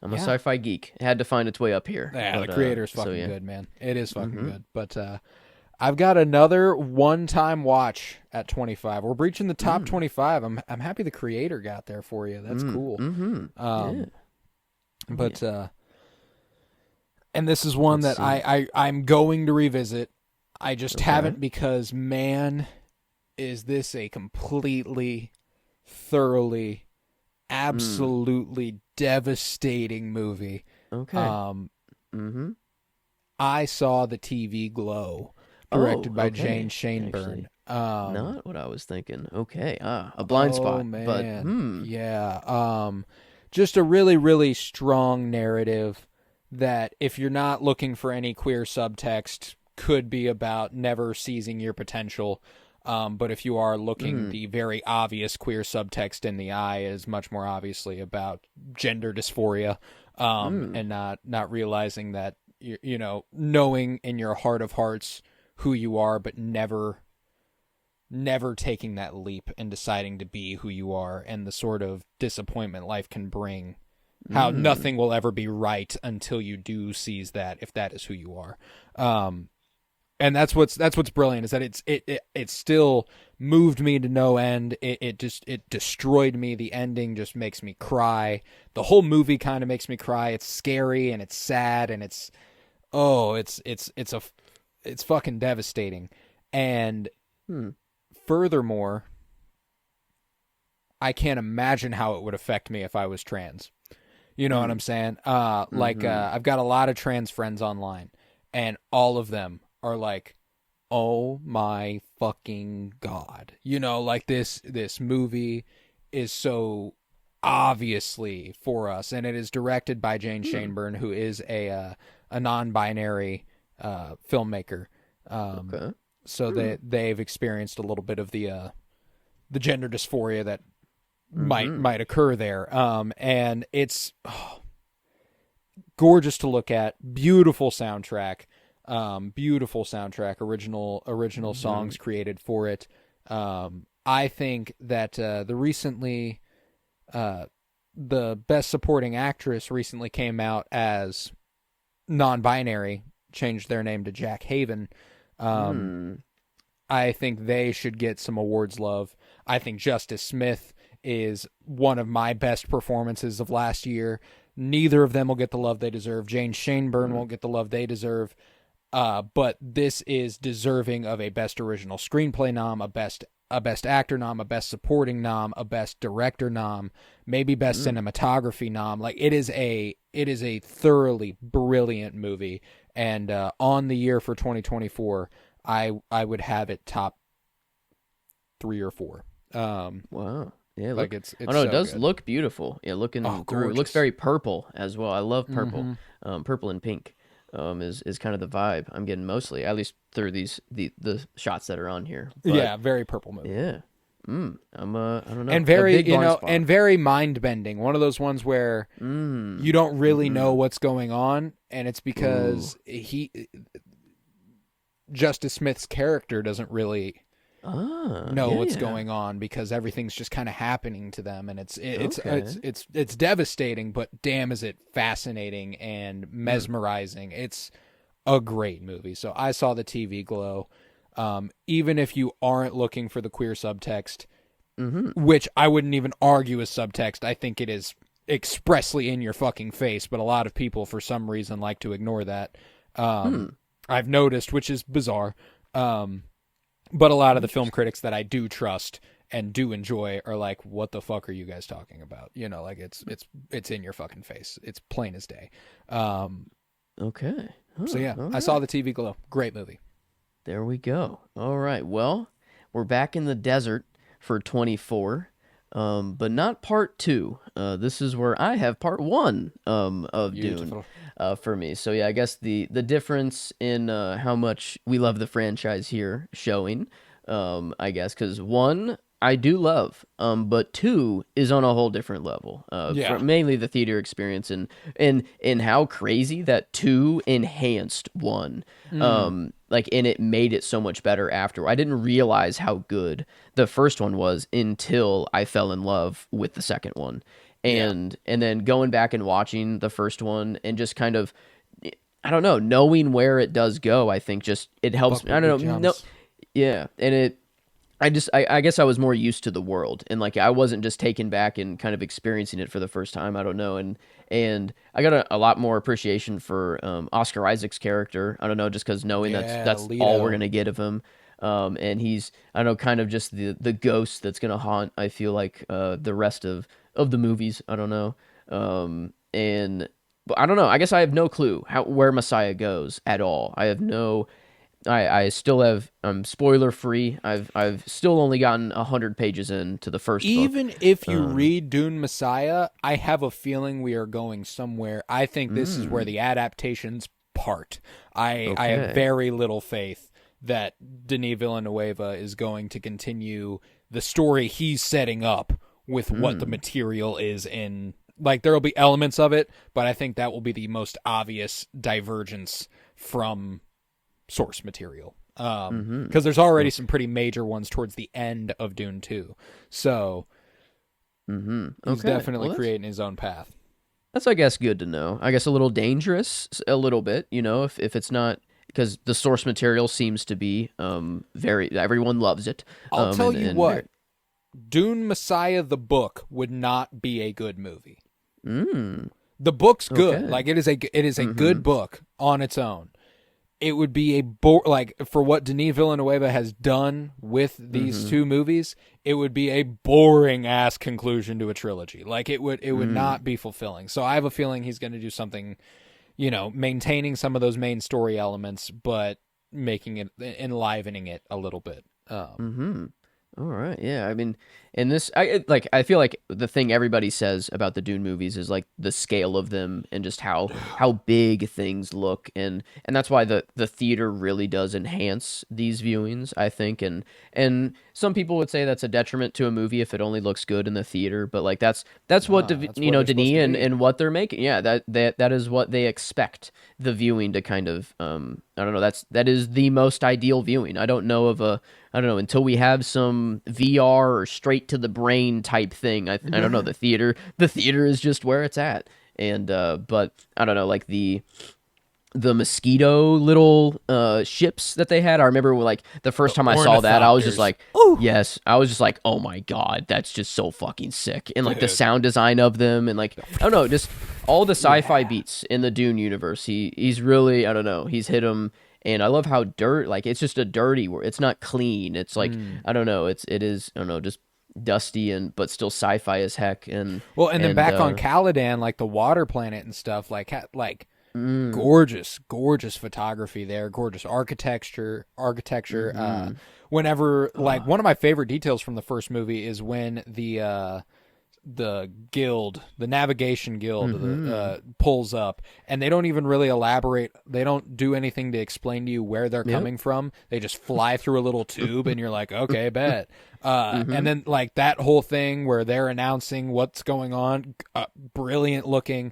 I'm a
yeah.
sci-fi geek. It had to find its way up here.
Yeah, the
But
creator is
so
fucking
yeah.
good, man. It is fucking
Mm-hmm.
good. But I've got another one-time watch at 25. We're breaching the top 25. I'm happy the creator got there for you. That's cool.
Mm-hmm. Yeah.
But and this is one
Let's
that
see.
I'm going to revisit. I just
Okay.
haven't because man, is this a completely, thoroughly, absolutely devastating movie.
Okay.
Um,
Mm-hmm.
I saw the TV Glow,
Oh,
directed by
okay.
Jane Shaneburn.
Actually, not what I was thinking. Okay. A blind spot.
Man,
But
yeah. Just a really, really strong narrative that, if you're not looking for any queer subtext, could be about never seizing your potential. But if you are looking, the very obvious queer subtext in the eye is much more obviously about gender dysphoria, and not realizing that knowing in your heart of hearts who you are, but never taking that leap and deciding to be who you are, and the sort of disappointment life can bring. How nothing will ever be right until you do seize that, if that is who you are. And that's what's brilliant, is that it still moved me to no end. It destroyed me. The ending just makes me cry. The whole movie kind of makes me cry. It's scary and it's sad and it's fucking devastating. And furthermore, I can't imagine how it would affect me if I was trans. You know what I'm saying? I've got a lot of trans friends online, and all of them are like, "Oh my fucking god!" Like this movie is so obviously for us, and it is directed by Jane Shaneburn, who is a non-binary filmmaker.
Okay.
So they've experienced a little bit of the gender dysphoria that might occur there. And it's gorgeous to look at. Beautiful soundtrack. Original songs created for it. I think that the best supporting actress recently came out as non-binary, changed their name to Jack Haven. I think they should get some awards love. I think Justice Smith is one of my best performances of last year. Neither of them will get the love they deserve. Jane Shaneburn won't get the love they deserve. But this is deserving of a Best Original Screenplay nom, a Best Actor nom, a Best Supporting nom, a Best Director nom, maybe Best Cinematography nom. Like it is a thoroughly brilliant movie, and on the year for 2024, I would have it top 3 or 4.
Wow. Yeah,
like it's
oh no,
so
it does
good.
look beautiful. Yeah, looking through, it looks
gorgeous.
very purple as well. I love purple. Purple and pink is kind of the vibe I'm getting mostly, at least through the shots that are on here. But,
Yeah, very purple movie.
yeah. I'm I don't know.
And
a
very,
big blind spot.
and very mind bending. One of those ones where you don't really know what's going on, and it's because Justice Smith's character doesn't really know what's going on, because everything's just kind of happening to them, and it's devastating, but damn is it fascinating and mesmerizing. It's a great movie. So I saw the TV Glow. Even if you aren't looking for the queer subtext, which I wouldn't even argue is subtext, I think it is expressly in your fucking face, but a lot of people for some reason like to ignore that. I've noticed, which is bizarre. But a lot of the film critics that I do trust and do enjoy are like, what the fuck are you guys talking about? You know, like it's in your fucking face. It's plain as day.
Okay.
So yeah,
all
I saw the TV Glow. Great movie.
There we go. All right. Well, we're back in the desert for 24, but not part 2. This is where I have part 1 of
Beautiful.
Dune for me. So yeah, I guess the difference in how much we love the franchise here showing, I guess, because 1 I do love, but 2 is on a whole different level. Mainly the theater experience and how crazy that 2 enhanced 1. And it made it so much better after. I didn't realize how good the first one was until I fell in love with the second one. And then going back and watching the first one and just kind of, I don't know, knowing where it does go, I think just it helps. I don't know. No, yeah, and I guess I was more used to the world, and like I wasn't just taken back and kind of experiencing it for the first time. I don't know, and I got a lot more appreciation for Oscar Isaac's character. I don't know, just because knowing that's
Leto.
all we're gonna get of him. And he's, I don't know, kind of just the ghost that's gonna haunt, I feel like, the rest of the movies. I don't know. But I don't know. I guess I have no clue where Messiah goes at all. I have no. I still have. I'm spoiler free. I've still only gotten 100 pages into the first book.
Even if you read Dune Messiah, I have a feeling we are going somewhere. I think this is where the adaptations part. I have very little faith that Denis Villeneuve is going to continue the story he's setting up with what the material is in. Like, there will be elements of it, but I think that will be the most obvious divergence from source material. Because there's already some pretty major ones towards the end of Dune 2. So he's definitely creating his own path.
That's, I guess, good to know. I guess a little dangerous, a little bit, you know, if it's not, because the source material seems to be everyone loves it.
I'll tell you what, Dune Messiah, the book, would not be a good movie. The book's good.
Okay.
Like, it is a good book on its own. It would be like, for what Denis Villeneuve has done with these two movies, it would be a boring ass conclusion to a trilogy. Like, it would not be fulfilling. So I have a feeling he's going to do something, you know, maintaining some of those main story elements, but making it, enlivening it a little bit.
All right. Yeah. I mean, in this, I feel like the thing everybody says about the Dune movies is like the scale of them and just how big things look, and that's why the theater really does enhance these viewings, I think, and some people would say that's a detriment to a movie if it only looks good in the theater, but like that's what
That's where they're supposed
Denis
to be.
and what they're making. Yeah, that is what they expect the viewing to kind of I don't know. That is the most ideal viewing. I don't know, until we have some VR or straight to the brain type thing. I don't know. The theater is just where it's at. And but I don't know, like the mosquito little ships that they had. I remember like the first time I saw that, I was just
Ornithopters.
like, yes, I was just like, oh my god, that's just so fucking sick. And like the
Dude.
sound design of them, and like I don't know, just all the sci-fi beats in the Dune universe. He's really, I don't know, he's hit them. And I love how like it's just a dirty word. It's not clean. It's like I don't know. It is I don't know, just dusty and but still sci-fi as heck.
Well, and then
And
back on Caladan, like the water planet and stuff, like gorgeous, gorgeous photography there, gorgeous architecture. Whenever like one of my favorite details from the first movie is when the guild, the navigation guild, pulls up, and they don't even really elaborate. They don't do anything to explain to you where they're coming from. They just fly through a little tube, and you're like, okay, bet. And then like that whole thing where they're announcing what's going on, brilliant looking.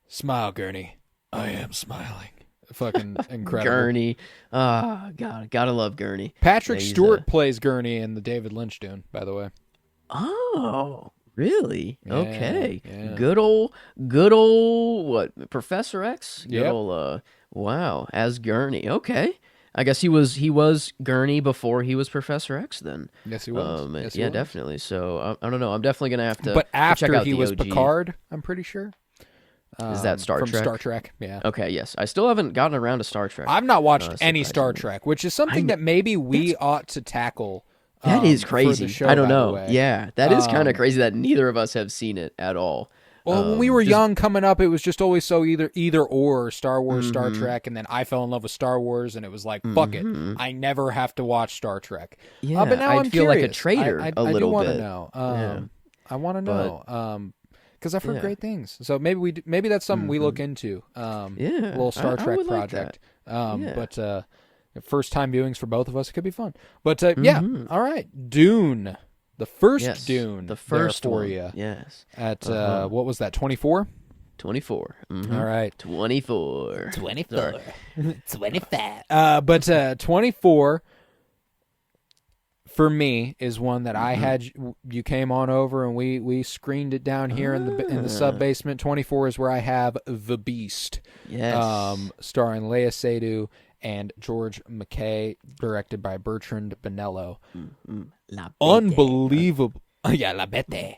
Smile, Gurney. I am smiling. Fucking incredible.
Gurney. God, gotta love Gurney.
Patrick
Yeah, he's
Stewart plays Gurney in the David Lynch Dune, by the way.
Oh, really?
Yeah,
Okay.
yeah.
Good old what? Professor X? Good
Yep.
old wow, as Gurney. Okay. I guess he was Gurney before he was Professor X then.
Yes, he was. Yes, he
yeah,
was.
definitely. So I don't know. I'm definitely gonna have to
But
check
after
out
he
the
was
OG.
Picard, I'm pretty sure.
Is that Star
from
Trek?
Star Trek, yeah.
Okay, yes. I still haven't gotten around to Star Trek.
I've not watched any Star
surprisingly.
Trek, which is something that maybe we ought to tackle.
That is
for
crazy.
the show,
I don't
by the
know.
way.
Yeah, that is kind of crazy that neither of us have seen it at all.
Well, when we were
Just-
young coming up, it was just always so either or Star Wars, Star
Mm-hmm.
Trek, and then I fell in love with Star Wars, and it was like, fuck it, I never have to watch Star Trek.
Yeah,
but now
I'd
I'm
feel like a
curious.
traitor
I
a
do
little
want to
bit.
know.
Yeah.
I want to know. Because I've heard
Yeah.
great things. So maybe that's something we look into.
Yeah,
a little Star
I
Trek
would like
project.
Yeah.
But first time viewings for both of us, it could be fun. But yeah, all right, Dune, the first
yes,
Dune,
the first
there for
one.
you
Yes,
at what was that, 24?
24. Mhm.
All right.
24.
24. 25. But 24 for me is one that I had. You came on over and we screened it down here in the sub basement. 24 is where I have The Beast.
Yes.
Starring Leia Seydoux and George McKay, directed by Bertrand Bonello.
La
Unbelievable. Yeah, La Bête.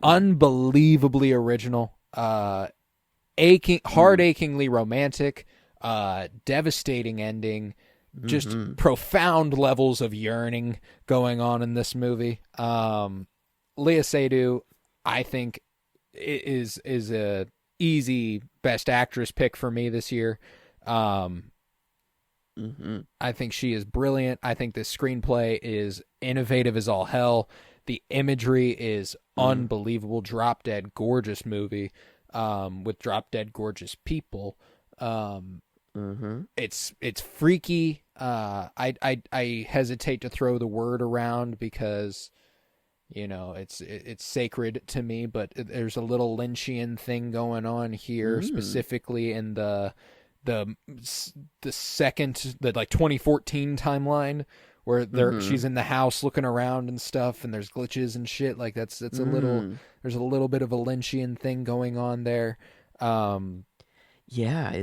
Unbelievably original. Heart-achingly romantic. Devastating ending. Just profound levels of yearning going on in this movie. Leia Seydoux, I think, is a easy best actress pick for me this year. I think she is brilliant. I think this screenplay is innovative as all hell. The imagery is unbelievable. Drop dead gorgeous movie with drop dead gorgeous people. It's freaky. I hesitate to throw the word around because it's sacred to me, but there's a little Lynchian thing going on here, specifically in the second, the like 2014 timeline where she's in the house looking around and stuff, and there's glitches and shit. Like that's a little, there's a little bit of a Lynchian thing going on there.
Yeah,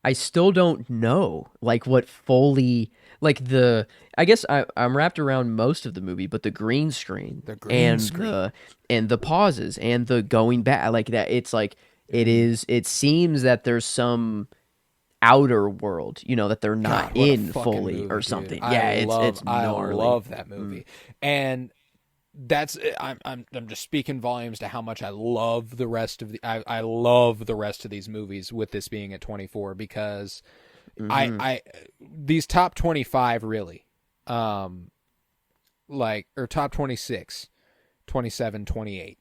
I still don't know like what fully like I guess I'm wrapped around most of the movie, but the green screen, and the pauses and the going back like that, it's like it seems that there's some outer world, that they're not
God, what a
in
fucking
fully
movie,
or
dude.
something.
I
Yeah, it's
I
gnarly.
love that movie, and that's I'm just speaking volumes to how much I love the rest of I love the rest of these movies, with this being at 24, because I these top 25 really or top 26, 27, 28.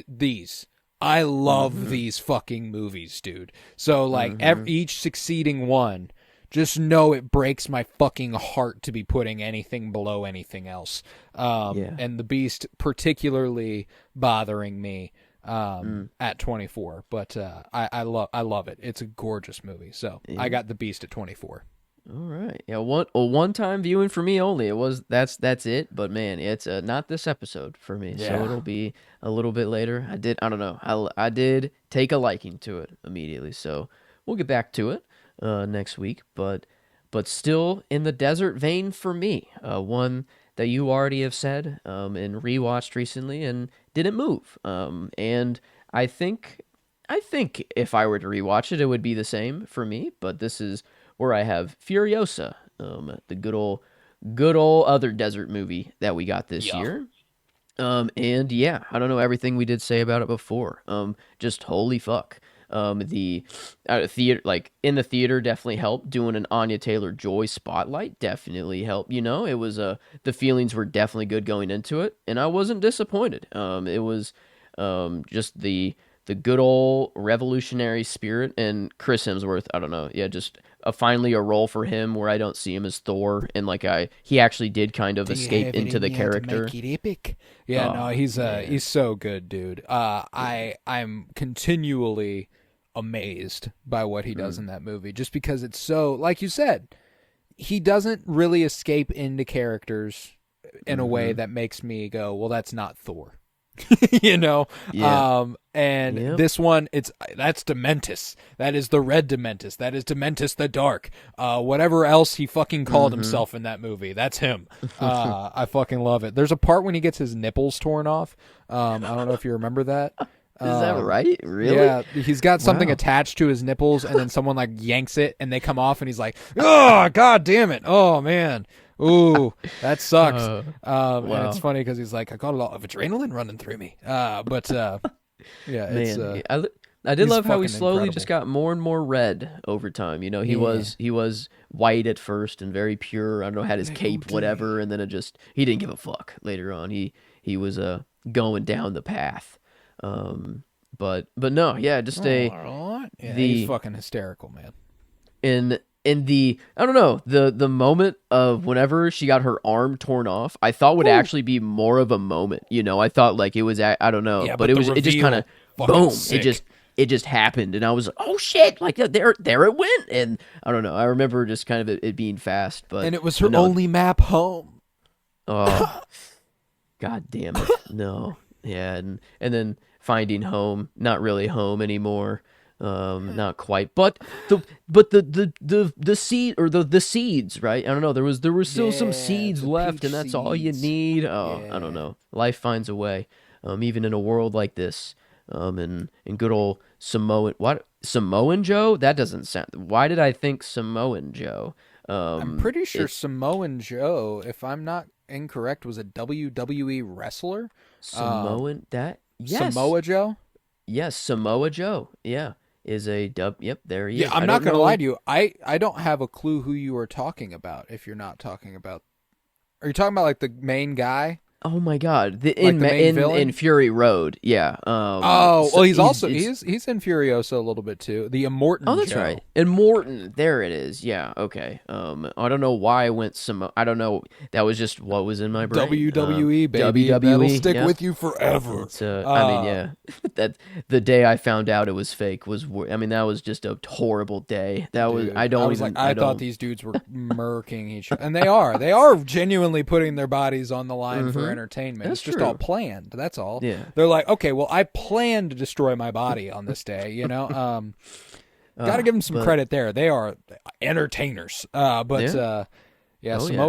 These. I love these fucking movies, dude. So like each succeeding one, just know it breaks my fucking heart to be putting anything below anything else. And The Beast particularly bothering me at 24, but I love it. It's a gorgeous movie. So I got The Beast at 24.
All right. Yeah, one time viewing for me only. It was that's it. But man, it's not this episode for me.
Yeah.
So it'll be a little bit later. I don't know. I did take a liking to it immediately. So we'll get back to it next week. But still in the desert vein for me. One that you already have said and rewatched recently and didn't move. And I think if I were to rewatch it, it would be the same for me. But this is where I have Furiosa, the good old other desert movie that we got this year. And yeah, I don't know everything we did say about it before. Just holy fuck. The theater, like in the theater, definitely helped. Doing an Anya Taylor-Joy spotlight definitely helped. You know, it was the feelings were definitely good going into it, and I wasn't disappointed. It was just the good old revolutionary spirit, and Chris Hemsworth. I don't know, yeah, just finally a role for him where I don't see him as Thor, and like he actually did kind of escape into the character.
To make it epic? Yeah, no, he's so good, dude. I'm continually amazed by what he does in that movie, just because it's so, like you said, he doesn't really escape into characters in a way that makes me go, well, that's not Thor. You know, this one, that's Dementus. That is the Red Dementus. That is Dementus the Dark. Whatever else he fucking called himself in that movie, that's him. I fucking love it. There's a part when he gets his nipples torn off. I don't know if you remember that.
Is that right? Really?
Yeah, he's got something attached to his nipples, and then someone like yanks it, and they come off, and he's like, "Oh, god damn it! Oh man." Ooh, that sucks. And it's funny because he's like, I got a lot of adrenaline running through me. Yeah, it's
I did love how he slowly
incredible.
just got more and more red over time. You know, he was white at first and very pure. I don't know, had his cape, whatever, and then he didn't give a fuck later on. He was going down the path. But no, yeah, just
he's fucking hysterical, man.
In the, I don't know, the moment of whenever she got her arm torn off, I thought would actually be more of a moment. You know, I thought like it was, I don't know, but it just kind of boom,
sick.
it just happened, and I was like, oh shit, like there it went, and I don't know, I remember just kind of it being fast,
and it was her only map home.
Oh, god damn it, no, yeah, and then finding home, not really home anymore. Not quite, but the seed or the seeds, right? I don't know. There was still some seeds left, and that's all you need. I don't know. Life finds a way, even in a world like this. And good old Samoan Joe? That doesn't sound. Why did I think Samoan Joe?
I'm pretty sure Samoan Joe, if I'm not incorrect, was a WWE wrestler.
Samoan yes.
Samoa Joe.
Yes, Samoa Joe. Yeah. Is a dub. Yep, there he is.
Yeah, I'm not going to lie to you. I don't have a clue who you are talking about if you're not talking about... Are you talking about like the main guy?
Oh my god.
In
Fury Road. Yeah.
He's in Furiosa a little bit too. The Immortan
Oh, that's
Joe.
right. And Morton. There it is. Yeah, okay. I don't know why I went I don't know. That was just what was in my brain.
WWE, baby.
WWE.
That'll stick with you forever.
I mean, yeah. That the day I found out it was fake that was just a horrible day. That was I
thought these dudes were murking each other. And they are. They are genuinely putting their bodies on the line for entertainment.
That's
it's just
true.
all planned. That's all.
Yeah.
They're like, okay, well, I planned to destroy my body on this day, you know? Got to give them some credit there. They are entertainers. Samoa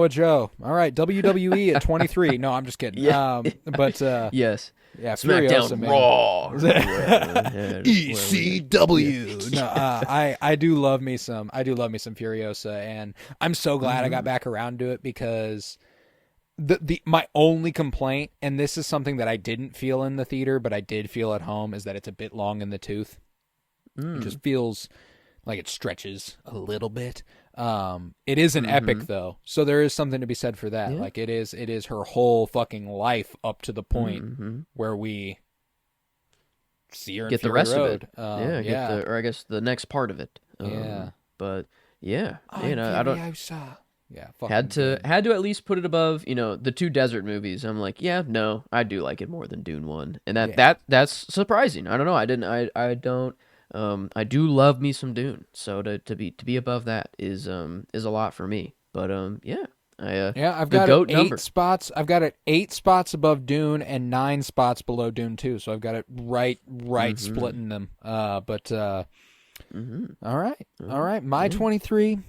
Joe. All right, WWE at 23. No, I'm just kidding.
Yeah.
Yes. Yeah,
SmackDown
Furiosa, man.
Raw.
ECW. No, I do love me some Furiosa, and I'm so glad I got back around to it because my only complaint, and this is something that I didn't feel in the theater, but I did feel at home, is that it's a bit long in the tooth. It just feels Like it stretches a little bit. It is an
Mm-hmm.
epic though, so there is something to be said for that.
Yeah.
Like it is her whole fucking life up to the point
Mm-hmm.
where we see her in
Get the
Fury
rest of it.
Road.
Yeah, get
Yeah,
the, or I guess the next part of it.
yeah.
But yeah,
I'm
I don't
Furiosa. Yeah, fucking
had to
good.
had to at least put it above, the two desert movies. I'm like, yeah, no, I do like it more than Dune 1. And
Yeah,
that's surprising. I don't know. I don't I do love me some Dune. So to be above that is a lot for me. But yeah.
yeah. I've
The
got it
goat
eight
number.
spots. I've got it 8 spots above Dune and 9 spots below Dune 2. So I've got it right
Mhm.
splitting them.
Mhm.
All right. My
Yeah.
23.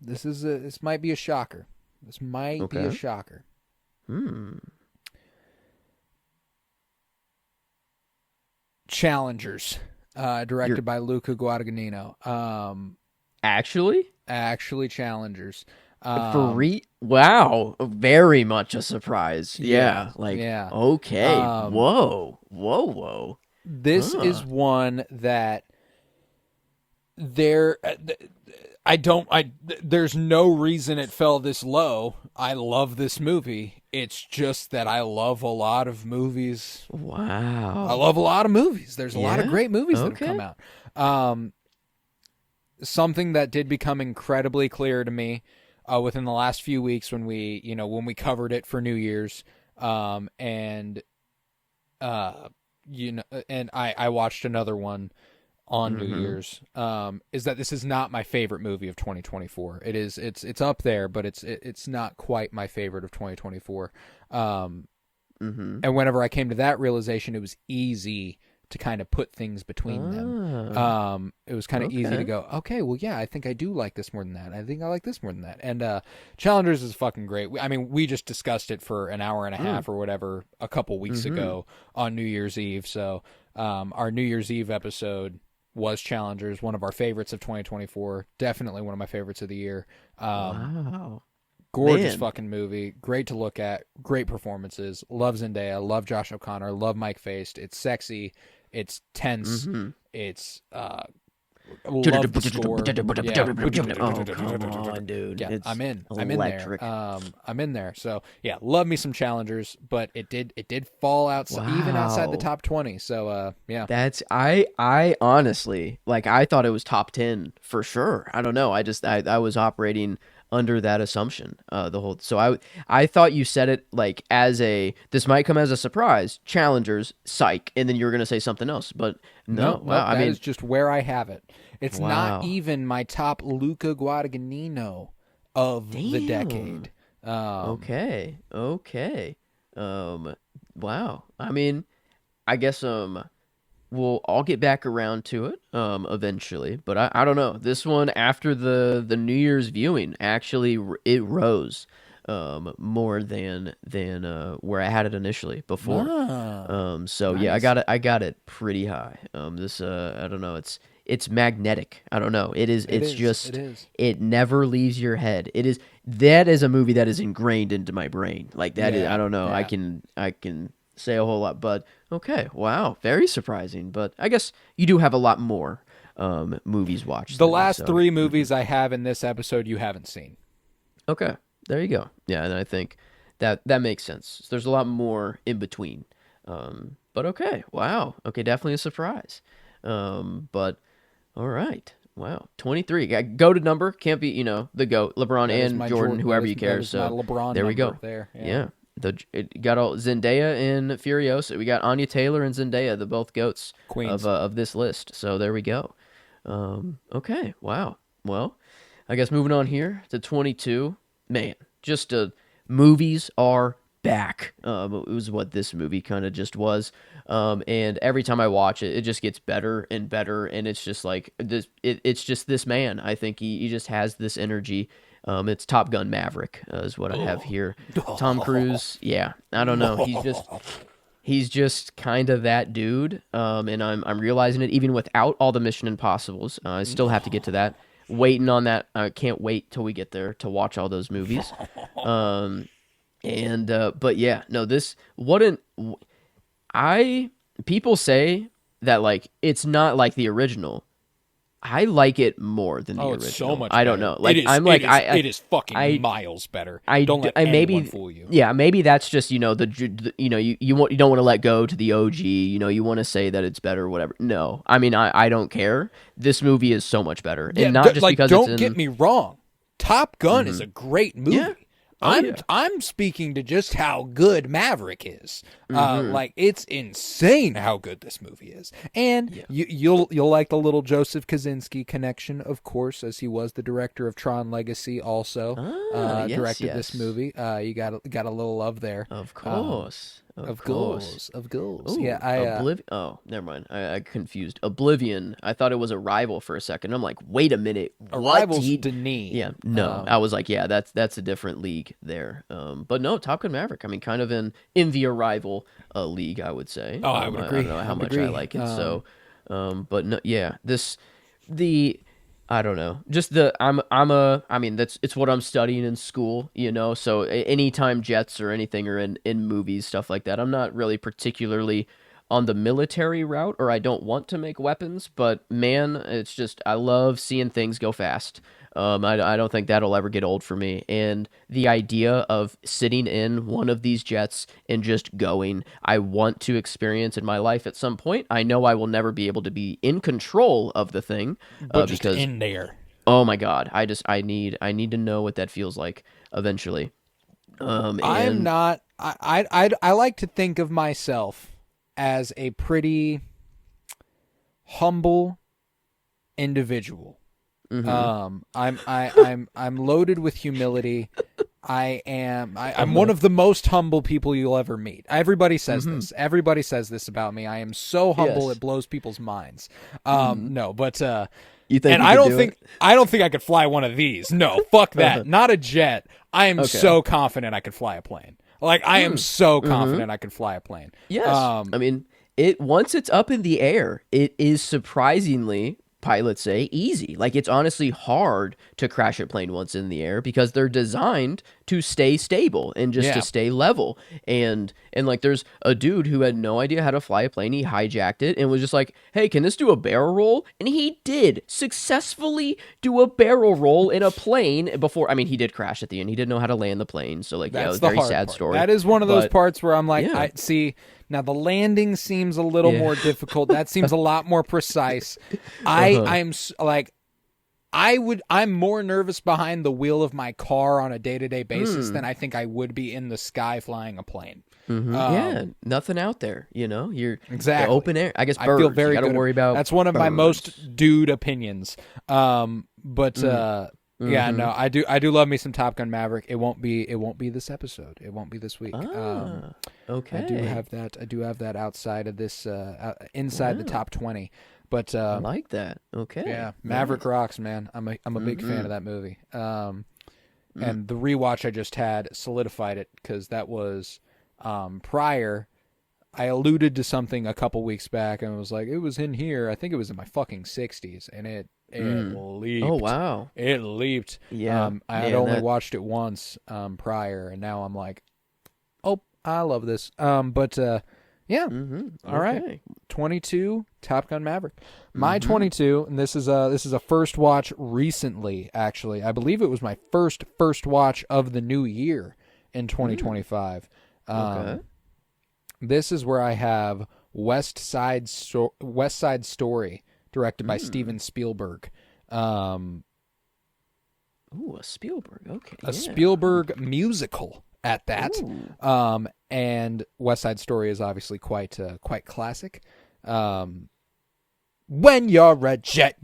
This might be a shocker. This might be a
Okay.
shocker.
Hmm.
Challengers,
You're
directed by Luca Guadagnino.
actually
Actually, Challengers.
wow, very much a surprise.
Yeah,
Yeah, like
yeah.
okay.
Um,
Whoa. Whoa, whoa.
this is
Huh.
one that there. I don't. There's no reason it fell this low. I love this movie. It's just that I love a lot of movies. I
Wow.
love a lot of movies. There's a lot of
Yeah?
great movies that have come
Okay.
out. Um, Something that did become incredibly clear to me within the last few weeks when we covered it for New Year's, and and I watched another one on New
Mm-hmm.
Year's, is that this is not my favorite movie of 2024. It's up there, but it's not quite my favorite of 2024. Um,
Mm-hmm.
and whenever I came to that realization, it was easy to kind of put things between them.
Ah.
It was kind of easy to
Okay.
go, okay, well, yeah, I think I do like this more than that. I think I like this more than that. And Challengers is fucking great. I mean, we just discussed it for an hour and a
Mm.
half or whatever a couple weeks
Mm-hmm.
ago on New Year's Eve. So our New Year's Eve episode was Challengers, one of our favorites of 2024. Definitely one of my favorites of the year.
Wow.
Gorgeous
Man.
fucking movie. Great to look at. Great performances. Love Zendaya. Love Josh O'Connor. Love Mike Faced. It's sexy. It's tense.
Mm-hmm.
It's love the score. Yeah.
Oh, come on, dude.
Yeah,
It's
I'm in there.
electric.
I'm in there. So yeah, love me some Challengers, but it did fall outside, even outside the
Wow.
top 20. So yeah.
That's I honestly, like, I thought it was top 10 for sure. I don't know. I was operating under that assumption the whole, so I thought you said it like as a, this might come as a surprise, Challengers, psych, and then you were going to say something else. But no.
Nope,
Wow.
nope.
I
That
mean,
is just where I have it. It's not
wow.
even my top Luca Guadagnino of the
Damn.
decade.
Okay. Okay. Um wow. I mean, I guess I'll get back around to it eventually, but I don't know. This one, after the New Year's viewing, actually it rose more than where I had it initially before.
Ah,
So yeah,
nice.
I got it pretty high. This I don't know, it's magnetic. I don't know.
It
It's
is. It
just,
is.
it never leaves your head. That is a movie that is ingrained into my brain. Like that is, I
Yeah,
don't know.
yeah.
I can say a whole lot, but okay, wow, very surprising. But I guess you do have a lot more movies watched
The
than me,
last
so
three movies I have in this episode you haven't seen.
okay, there you go. Yeah, and I think that makes sense. There's a lot more in between. But okay, wow, okay, definitely a surprise. But all right, wow, 23, goated number, can't be, the goat, LeBron
That is
and
my
Jordan, whoever you
that
care.
is my
So
LeBron
there we
number
go.
there. Yeah.
Yeah. It got all Zendaya and Furiosa. We got Anya Taylor and Zendaya, the both goats
Queens.
of this list. So there we go. Okay, wow. Well, I guess moving on here to 22. Man, just movies are back. It was what this movie kind of just was. And every time I watch it, it just gets better and better. And it's just like this. It's just this man. I think he just has this energy. It's Top Gun Maverick is what I have here. Tom Cruise. Yeah, I don't know. He's just kind of that dude. And I'm realizing it even without all the Mission Impossibles. I still have to get to that. Waiting on that. I can't wait till we get there to watch all those movies. And but yeah, no, this what an I people say that like it's not like the original. I like it more than the original.
It's so much
I don't
better.
know. Like
it is fucking
I
miles better.
I
Don't let anyone fool you.
Yeah, maybe that's just you don't want to let go to the OG. You want to say that it's better or whatever. No, I mean I don't care. This movie is so much better, and not just because
don't get me wrong. Top Gun is a great movie.
Yeah. Oh,
I'm speaking to just how good Maverick is. Like it's insane how good this movie is, and you'll like the little Joseph Kosinski connection, of course, as he was the director of Tron Legacy, also directed this movie. You got a little love there,
of course.
Of goals.
Ooh,
Yeah,
oh, never mind. I confused. Oblivion. I thought it was Arrival for a second. I'm like, wait a minute.
Arrival's Denis.
Yeah, no. I was like, yeah, that's a different league there. But no, Top Gun Maverick. I mean, kind of in the Arrival league, I would say.
Oh, I would agree.
I don't know how much I like it. But no, yeah, I don't know. Just it's what I'm studying in school, so anytime jets or anything are in movies, stuff like that, I'm not really particularly on the military route, or I don't want to make weapons, but man, it's just, I love seeing things go fast. I don't think that'll ever get old for me. And the idea of sitting in one of these jets and just going, I want to experience in my life at some point. I know I will never be able to be in control of the thing,
but just because in there.
Oh my God! I need to know what that feels like eventually.
I'm not. I like to think of myself as a pretty humble individual. I'm loaded with humility. I'm one of the most humble people you'll ever meet. Everybody says this. Everybody says this about me. I am so humble it blows people's minds. No, but
you think?
And I don't think I could fly one of these. No, fuck that. Not a jet. I am so confident I could fly a plane. Like I am so confident I could fly a plane.
Yes. I mean, once it's up in the air, it is surprisingly, pilots say, easy. Like it's honestly hard to crash a plane once in the air because they're designed to stay stable and just to stay level. And like there's a dude who had no idea how to fly a plane. He hijacked it and was just like, hey, can this do a barrel roll? And he did successfully do a barrel roll in a plane before. I mean, he did crash at the end. He didn't know how to land the plane. So like,
that's
a very sad
part.
story.
That is one of those parts where I'm like, I see. Now the landing seems a little more difficult. That seems a lot more precise. I'm more nervous behind the wheel of my car on a day-to-day basis than I think I would be in the sky flying a plane.
Nothing out there. You're
exactly
open air. I guess birds.
I feel very
you gotta
good.
worry about.
That's one of my most dude opinions. Yeah, no, I do love me some Top Gun Maverick. It won't be this episode. It won't be this week.
Okay.
I do have that outside of this, inside the top 20. But
I like that. Okay.
Yeah, Maverick rocks, man. I'm a big fan of that movie. And the rewatch I just had solidified it because that was prior. I alluded to something a couple weeks back and was like, it was in here. I think it was in my fucking 60s, and it leaped.
Oh wow!
It leaped.
Yeah.
I had only watched it once prior, and now I'm like, oh, I love this. Yeah. All right. 22, Top Gun Maverick. My 22, and this is a first watch recently. Actually, I believe it was my first watch of the new year in 2025.
Okay.
This is where I have West Side Story, directed by Steven Spielberg.
Ooh, a Spielberg. Okay.
A Spielberg musical at that. And West Side Story is obviously quite classic. When you're a jet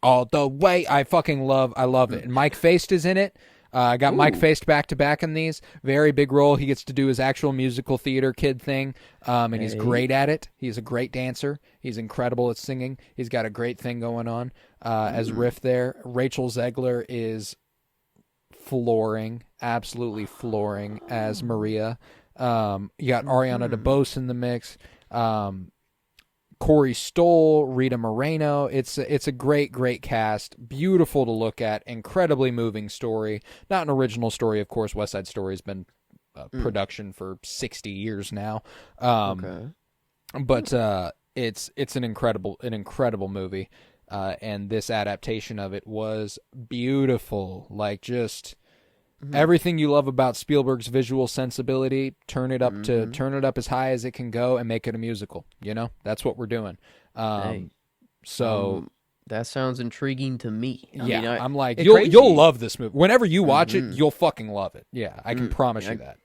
all the way. I love it. And Mike Faist is in it. I got Mike Faist back to back in these. Very big role. He gets to do his actual musical theater kid thing, and he's great at it. He's a great dancer. He's incredible at singing. He's got a great thing going on as Riff there. Rachel Zegler is flooring, absolutely flooring as Maria. You got Ariana DeBose in the mix. Corey Stoll, Rita Moreno. It's a great cast. Beautiful to look at. Incredibly moving story. Not an original story, of course. West Side Story has been production for 60 years now. But it's an incredible movie. and this adaptation of it was beautiful. Like, just everything you love about Spielberg's visual sensibility, turn it up as high as it can go and make it a musical. You know, that's what we're doing.
That sounds intriguing to me. I
yeah,
mean,
I'm like,
it's crazy.
you'll love this movie. Whenever you watch it, you'll fucking love it. Yeah, I can promise you that.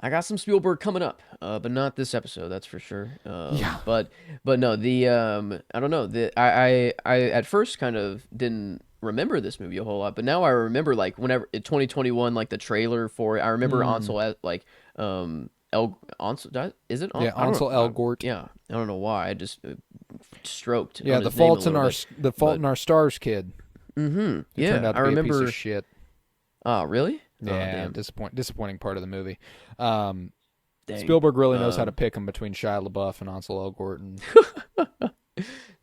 I got some Spielberg coming up, but not this episode, that's for sure.
Yeah.
But no, I don't know. I at first kind of didn't remember this movie a whole lot, but now I remember, like, whenever in 2021, like the trailer for it. I remember Ansel as, like, Ansel, is it?
Yeah, Ansel Elgort.
Yeah, I don't know why. I just stroked.
Yeah,
on
the
his name
Fault
a
in
little
Our
bit.
the Fault in Our Stars kid.
Mm-hmm.
He turned
Yeah,
out to
I
be
remember.
a piece of shit.
Oh, really? Oh,
Yeah,
damn.
disappointing part of the movie.
Dang.
Spielberg really knows how to pick him between Shia LaBeouf and Ansel Elgort. And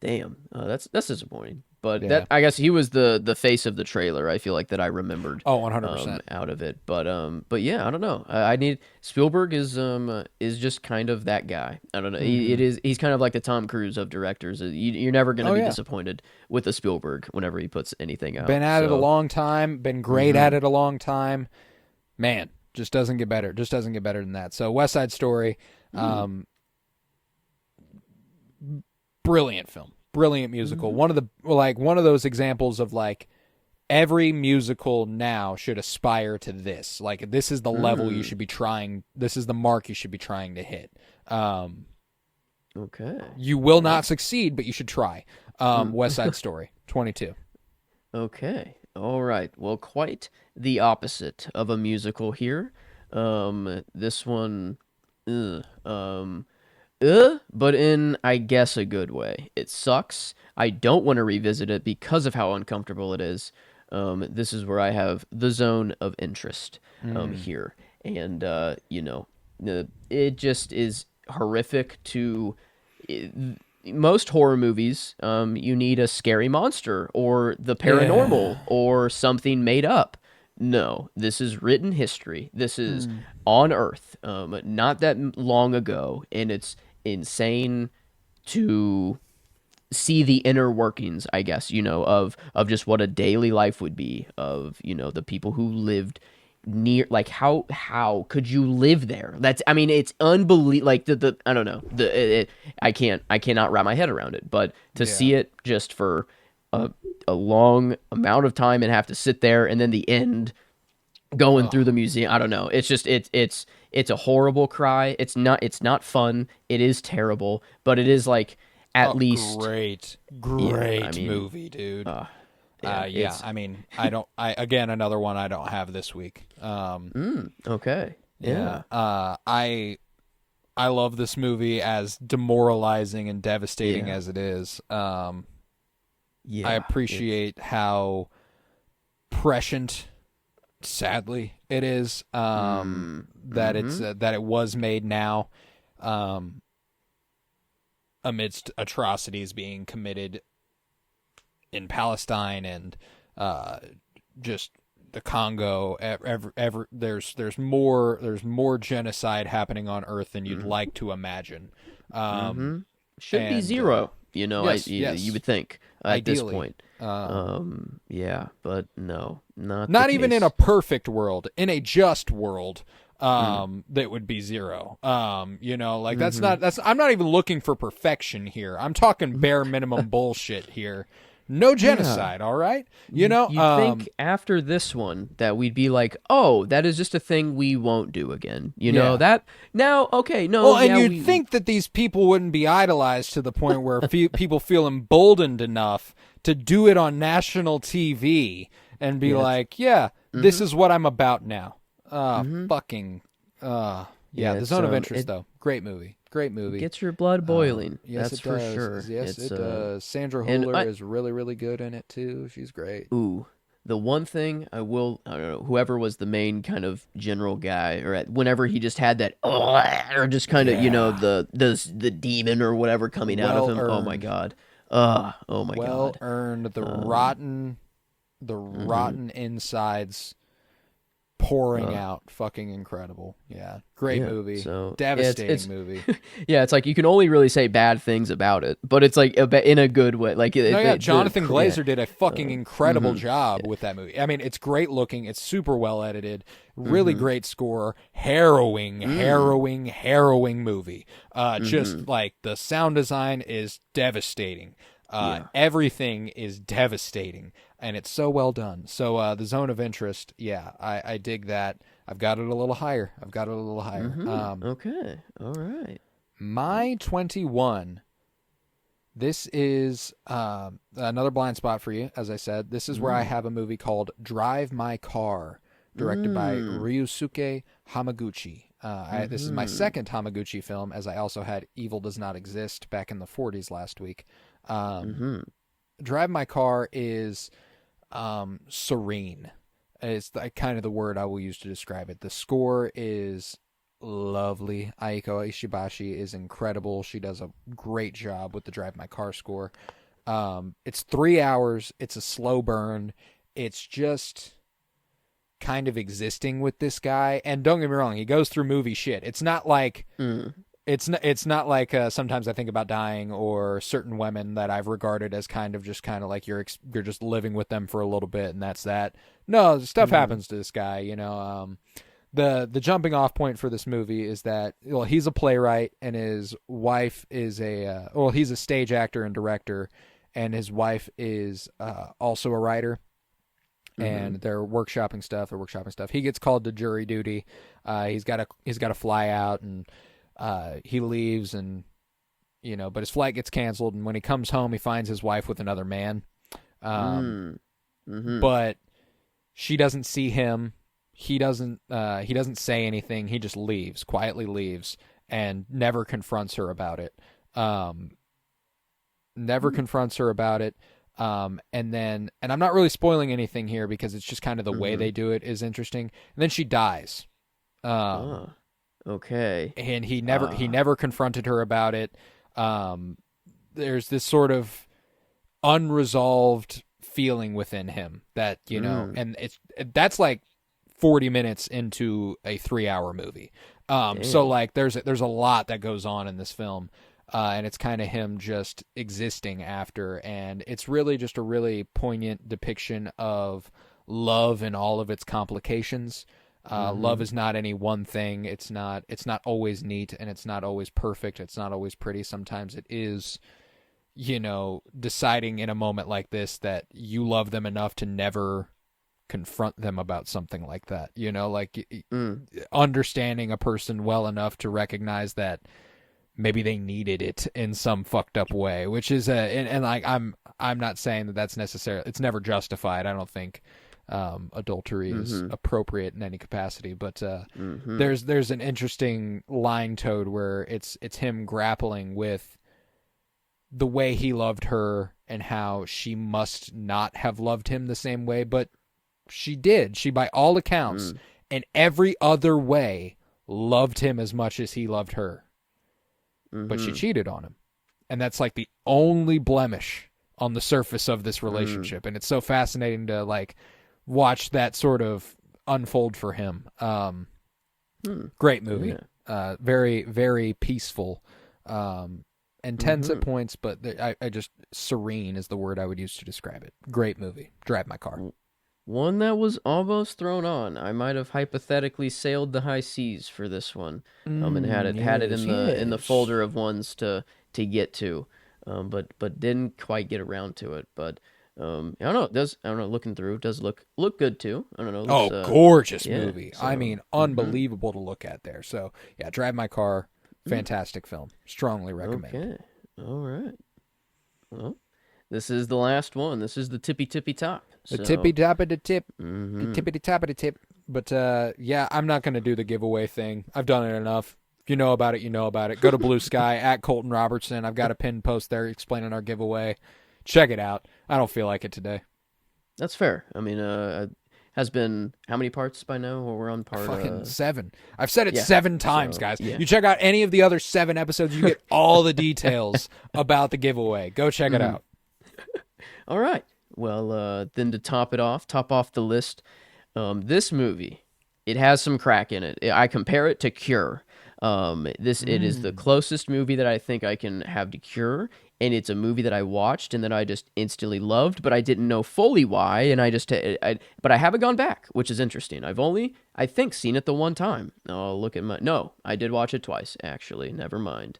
Damn, that's disappointing. But
Yeah.
that, I guess he was the face of the trailer. I feel like that I remembered.
100%.
Out of it. But yeah, I don't know. I need Spielberg is just kind of that guy. I don't know. He's kind of like the Tom Cruise of directors. You're never gonna be disappointed with a Spielberg whenever he puts anything out.
Been at it a long time. Been great at it a long time. Man, just doesn't get better. Just doesn't get better than that. So West Side Story, brilliant film, brilliant musical. One of those examples of, like, every musical now should aspire to this. Like, this is the level you should be trying. This is the mark you should be trying to hit.
Okay.
You will not succeed, but you should try. West Side Story, 22.
Okay. All right. Well, quite the opposite of a musical here. This one, but in, I guess, a good way. It sucks. I don't want to revisit it because of how uncomfortable it is. This is where I have the zone of interest here. And, it just is horrific to... most horror movies, you need a scary monster or the paranormal or something made up. No, this is written history. This is on Earth, not that long ago, and it's insane to see the inner workings, I guess, of just what a daily life would be of, the people who lived near, like, how could you live there? It's unbelievable. Like, I don't know, I cannot wrap my head around it, but to see it just for a long amount of time and have to sit there, and then the end going through the museum, I don't know, it's just it's a horrible cry. It's not fun. It is terrible, but it is, like, at least
great movie, dude. Again, another one I don't have this week.
Okay. Yeah.
I love this movie, as demoralizing and devastating as it is. I appreciate how prescient, sadly, it is. That it was made now, amidst atrocities being committed in Palestine and just the Congo. There's more genocide happening on Earth than you'd like to imagine.
Should be zero.
Yes.
You would think at
Ideally.
this point. But no, not
Not
the
even
case.
in a perfect world, in a just world, that would be zero. That's I'm not even looking for perfection here. I'm talking bare minimum bullshit here. No genocide, all right?
You'd think after this one that we'd be like, oh, that is just a thing we won't do again. That now, okay, no.
Well, and you'd think that these people wouldn't be idolized to the point where people feel emboldened enough to do it on national TV and be this is what I'm about now. The Zone of Interest, though. Great movie.
Gets your blood boiling.
Yes,
that's
it
for
does.
sure.
Yes, it does. Sandra Hüller is really, really good in it, too. She's great.
Ooh. The one thing I don't know, whoever was the main kind of general guy, or whenever he just had that, or just kind of, the demon or whatever coming out of him. Oh my God. Oh my God.
Well earned. The rotten insides pouring out. Fucking incredible. Yeah. Great movie.
So
Devastating
it's
movie.
yeah, it's like you can only really say bad things about it, but it's like in a good way. Like
No, yeah, Jonathan
yeah.
Glazer did a fucking incredible job with that movie. I mean, it's great looking. It's super well edited. Really great score. Harrowing movie. Just like the sound design is devastating. Everything is devastating, and it's so well done. So the Zone of Interest, yeah, I dig that. I've got it a little higher.
Okay, all right.
My 21. This is another blind spot for you, as I said. This is where I have a movie called Drive My Car, directed by Ryusuke Hamaguchi. This is my second Hamaguchi film, as I also had Evil Does Not Exist back in the 40s last week. Drive My Car is serene. It's kind of the word I will use to describe it. The score is lovely. Aiko Ishibashi is incredible. She does a great job with the Drive My Car score. It's 3 hours. It's a slow burn. It's just kind of existing with this guy. And don't get me wrong, he goes through movie shit. It's not like it's not like Sometimes I Think About Dying or certain women that I've regarded as kind of like you're just living with them for a little bit and that's that. No, stuff happens to this guy, you know. The jumping off point for this movie is that, well, he's a playwright and his wife is he's a stage actor and director, and his wife is also a writer. And they're workshopping stuff. He gets called to jury duty. He's got to fly out, and he leaves, and but his flight gets canceled. And when he comes home, he finds his wife with another man. But she doesn't see him. He doesn't say anything. He just quietly leaves, and never confronts her about it. And I'm not really spoiling anything here because it's just kind of the way they do it is interesting. And then she dies.
Okay.
And he never confronted her about it. There's this sort of unresolved feeling within him that, and that's like 40 minutes into a 3-hour movie. So like there's a lot that goes on in this film. And it's kind of him just existing after, and it's really just a really poignant depiction of love and all of its complications. Love is not any one thing. It's not always neat, and it's not always perfect. It's not always pretty. Sometimes it is, deciding in a moment like this that you love them enough to never confront them about something like that. Understanding a person well enough to recognize that maybe they needed it in some fucked up way, which is I'm not saying that that's necessarily, it's never justified. I don't think adultery is appropriate in any capacity, but there's an interesting line towed where it's him grappling with the way he loved her and how she must not have loved him the same way, but she did. She, by all accounts, and every other way, loved him as much as he loved her. But she cheated on him. And that's like the only blemish on the surface of this relationship. And it's so fascinating to like watch that sort of unfold for him. Great movie. Yeah. Very, very peaceful. Intense at points, but I just, serene is the word I would use to describe it. Great movie. Drive My Car.
One that was almost thrown on. I might have hypothetically sailed the high seas for this one, and had it in the folder of ones to get to, but didn't quite get around to it. But I don't know. Looking through, it does look good too. I don't know.
Gorgeous movie. So, I mean, unbelievable to look at there. So yeah, Drive My Car, fantastic film. Strongly recommend.
Okay, all right. Well, this is the last one. This is the tippy top.
The tippy top of the tip. The tippity top of the tip. But yeah, I'm not going to do the giveaway thing. I've done it enough. If you know about it, you know about it. Go to Blue Sky at Colton Robertson. I've got a pinned post there explaining our giveaway. Check it out. I don't feel like it today.
That's fair. I mean, has been how many parts by now? Or we're on part
fucking 7. I've said it 7 times, guys. Yeah. You check out any of the other 7 episodes, you get all the details about the giveaway. Go check it out.
All right. Well, then to top off the list, this movie it has some crack in it. I compare it to Cure. It is the closest movie that I think I can have to Cure, and it's a movie that I watched and that I just instantly loved, but I didn't know fully why, and but I haven't gone back, which is interesting. I've only, I think, seen it the one time. Oh, look at no, I did watch it twice, actually. Never mind.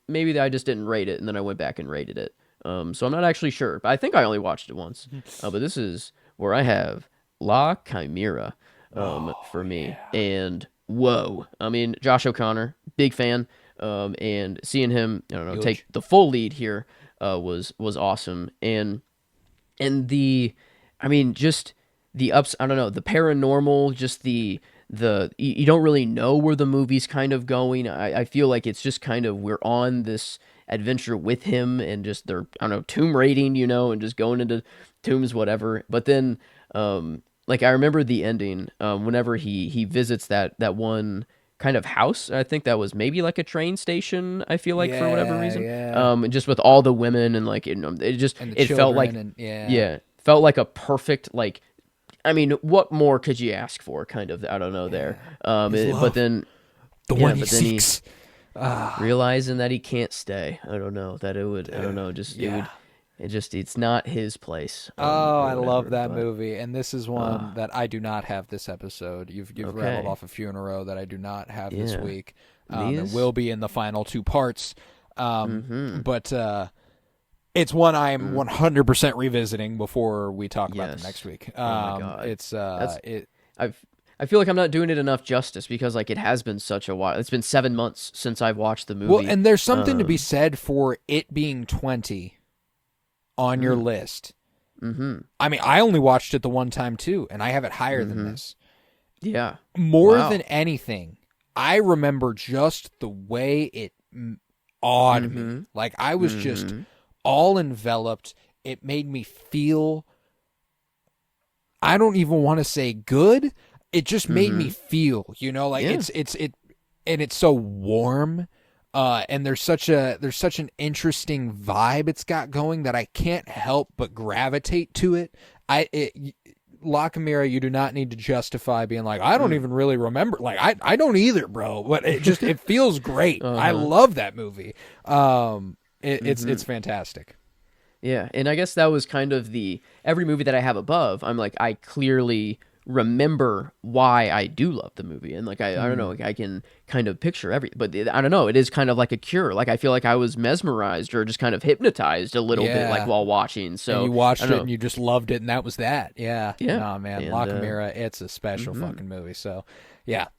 Maybe I just didn't rate it, and then I went back and rated it. So I'm not actually sure, but I think I only watched it once. But this is where I have La Chimera for me. Yeah. And whoa. I mean, Josh O'Connor, big fan. And seeing him, I don't know, take the full lead here was awesome. And just the ups, I don't know, the paranormal, just the you don't really know where the movie's kind of going. I feel like it's just kind of, we're on this adventure with him, and just they're, I don't know, tomb raiding, and just going into tombs, whatever. But then I remember the ending, whenever he visits that one kind of house. I think that was maybe like a train station, I feel like, for whatever reason. And just with all the women, and it felt like, felt like a perfect, what more could you ask for, kind of, I don't know, there. But then
the one he seeks.
Realizing that he can't stay. I don't know, that it would, I don't know, just it's not his place.
I love that movie, and this is one that I do not have this episode. You've rattled off a few in a row that I do not have this week. It will be in the final two parts, but it's one I'm 100% revisiting before we talk about them next week.
Oh my God. I feel like I'm not doing it enough justice, because it has been such a while. It's been 7 months since I've watched the movie.
Well, and there's something to be said for it being 20 on your list. I mean, I only watched it the one time too, and I have it higher than this.
Yeah.
More than anything, I remember just the way it awed me. Like, I was just all enveloped. It made me feel, I don't even want to say good. It just made me feel, it's so warm. And there's such an interesting vibe it's got going that I can't help but gravitate to it. La Chimera, you do not need to justify being like, I don't even really remember. Like, I don't either, bro. But it feels great. I love that movie. It's fantastic.
Yeah, and I guess that was kind of every movie that I have above, I'm like, I clearly remember why I do love the movie, and I don't know, I can kind of picture but I don't know, it is kind of like a Cure. I feel like I was mesmerized or just kind of hypnotized a little bit while watching. So
and you watched it and you just loved it, and that was that. No, man, La Chimera, it's a special fucking movie. So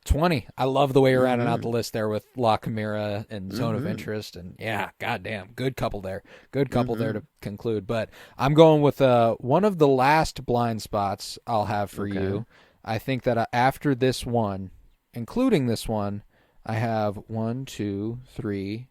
20. I love the way you're rounding out the list there with La Chimera and Zone of Interest, and goddamn, good couple there. Good couple there to conclude. But I'm going with one of the last blind spots I'll have for you. I think that after this one, including this one, I have 1, 2, 3,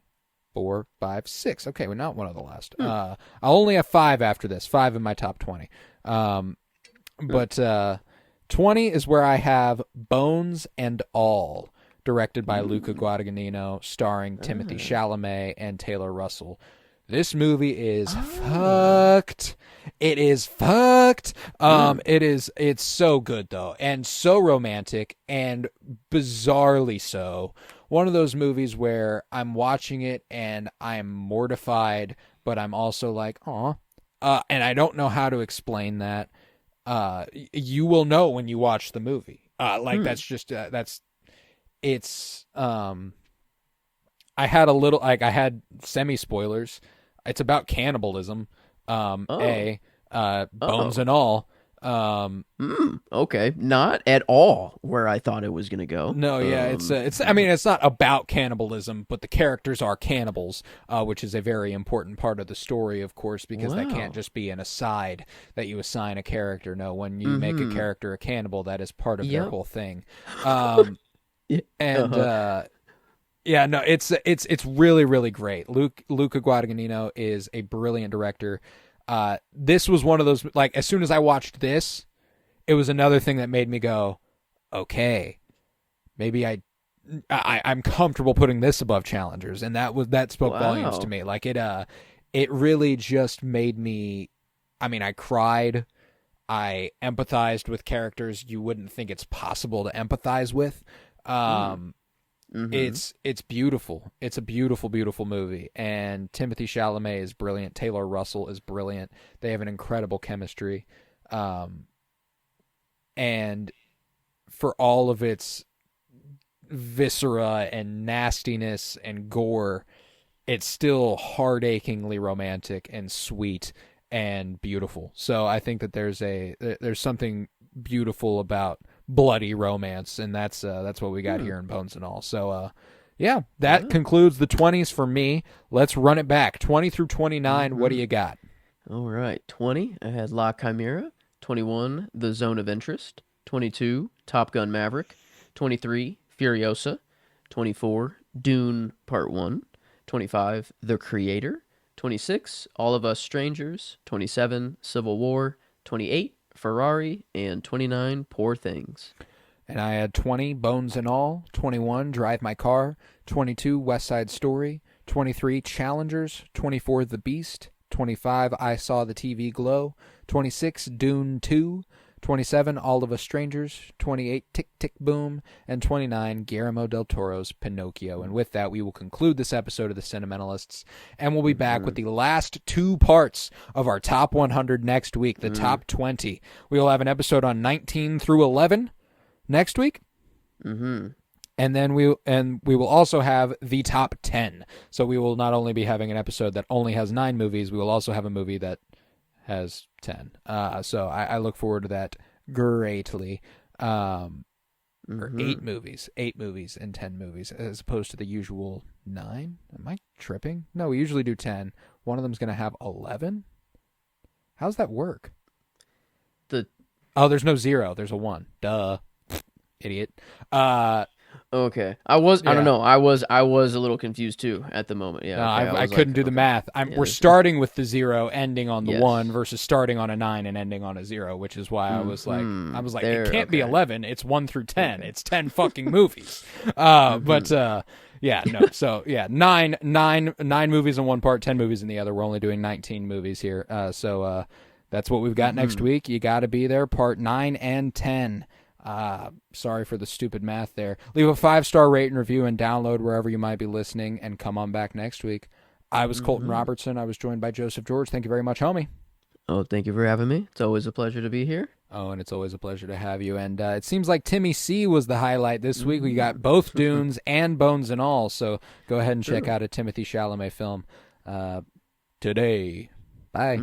4, 5, 6. Okay, well, not one of the last. I'll only have 5 after this. 5 in my top 20. But 20 is where I have Bones and All, directed by Luca Guadagnino, starring Timothée Chalamet and Taylor Russell. This movie is fucked. It is fucked. It's so good though, and so romantic, and bizarrely so. One of those movies where I'm watching it and I'm mortified, but I'm also like, aw. And I don't know how to explain that. You will know when you watch the movie. That's just it's I had a little, I had semi spoilers. It's about cannibalism. Bones and All.
Okay, not at all where I thought it was gonna go.
No, it's. I mean, it's not about cannibalism, but the characters are cannibals, which is a very important part of the story, of course, because that can't just be an aside that you assign a character. No, when you make a character a cannibal, that is part of their whole thing. It's really, really great. Luca Guadagnino is a brilliant director. This was one of those, as soon as I watched this, it was another thing that made me go, okay, maybe I'm comfortable putting this above Challengers, and that spoke volumes to me. It really just made me, I mean, I cried. I empathized with characters you wouldn't think it's possible to empathize with. It's beautiful. It's a beautiful, beautiful movie. And Timothée Chalamet is brilliant. Taylor Russell is brilliant. They have an incredible chemistry. And for all of its viscera and nastiness and gore, it's still heart-achingly romantic and sweet and beautiful. So I think that there's something beautiful about bloody romance, and that's what we got here in Bones and All. So yeah, that concludes the 20s for me. Let's run it back. 20 through 29, what do you got?
All right. 20, I had La Chimera. 21, The Zone of Interest. 22, Top Gun Maverick. 23, Furiosa. 24, Dune Part 1. 25, The Creator. 26, All of Us Strangers. 27, Civil War. 28, Ferrari. And 29, Poor Things.
And I had 20, Bones and All. 21, Drive My Car. 22, West Side Story. 23, Challengers. 24, The Beast. 25, I Saw the TV Glow. 26, Dune 2. 27, All of Us Strangers. 28, Tick Tick Boom. And 29, Guillermo del Toro's Pinocchio. And with that, we will conclude this episode of The Sentimentalists. And we'll be back with the last two parts of our top 100 next week, the top 20. We will have an episode on 19 through 11 next week. And then we will also have the top 10. So we will not only be having an episode that only has 9 movies, we will also have a movie that has 10. So I look forward to that greatly. Or 8 movies and 10 movies, as opposed to the usual 9. Am I tripping? No, we usually do 10. One of them's going to have 11. How's that work? There's no 0. There's a 1. Duh. Idiot.
Okay. I don't know. I was a little confused too at the moment. Yeah.
No,
okay,
I couldn't do the math. We're starting with the 0, ending on the 1 versus starting on a 9 and ending on a 0, which is why I was like, it can't be 11. It's 1 through 10. Okay. It's 10 fucking movies. But yeah, no. So yeah, nine movies in one part, 10 movies in the other. We're only doing 19 movies here. So that's what we've got next week. You got to be there. Part 9 and 10. Sorry for the stupid math there. Leave a 5-star rate and review and download wherever you might be listening, and come on back next week. I was Colton Robertson. I was joined by Joseph George. Thank you very much, homie.
Oh, thank you for having me. It's always a pleasure to be here.
Oh, and it's always a pleasure to have you. And it seems like Timmy C was the highlight this week. We got both Dunes and Bones and All, so go ahead and check out a Timothée Chalamet film today. Bye.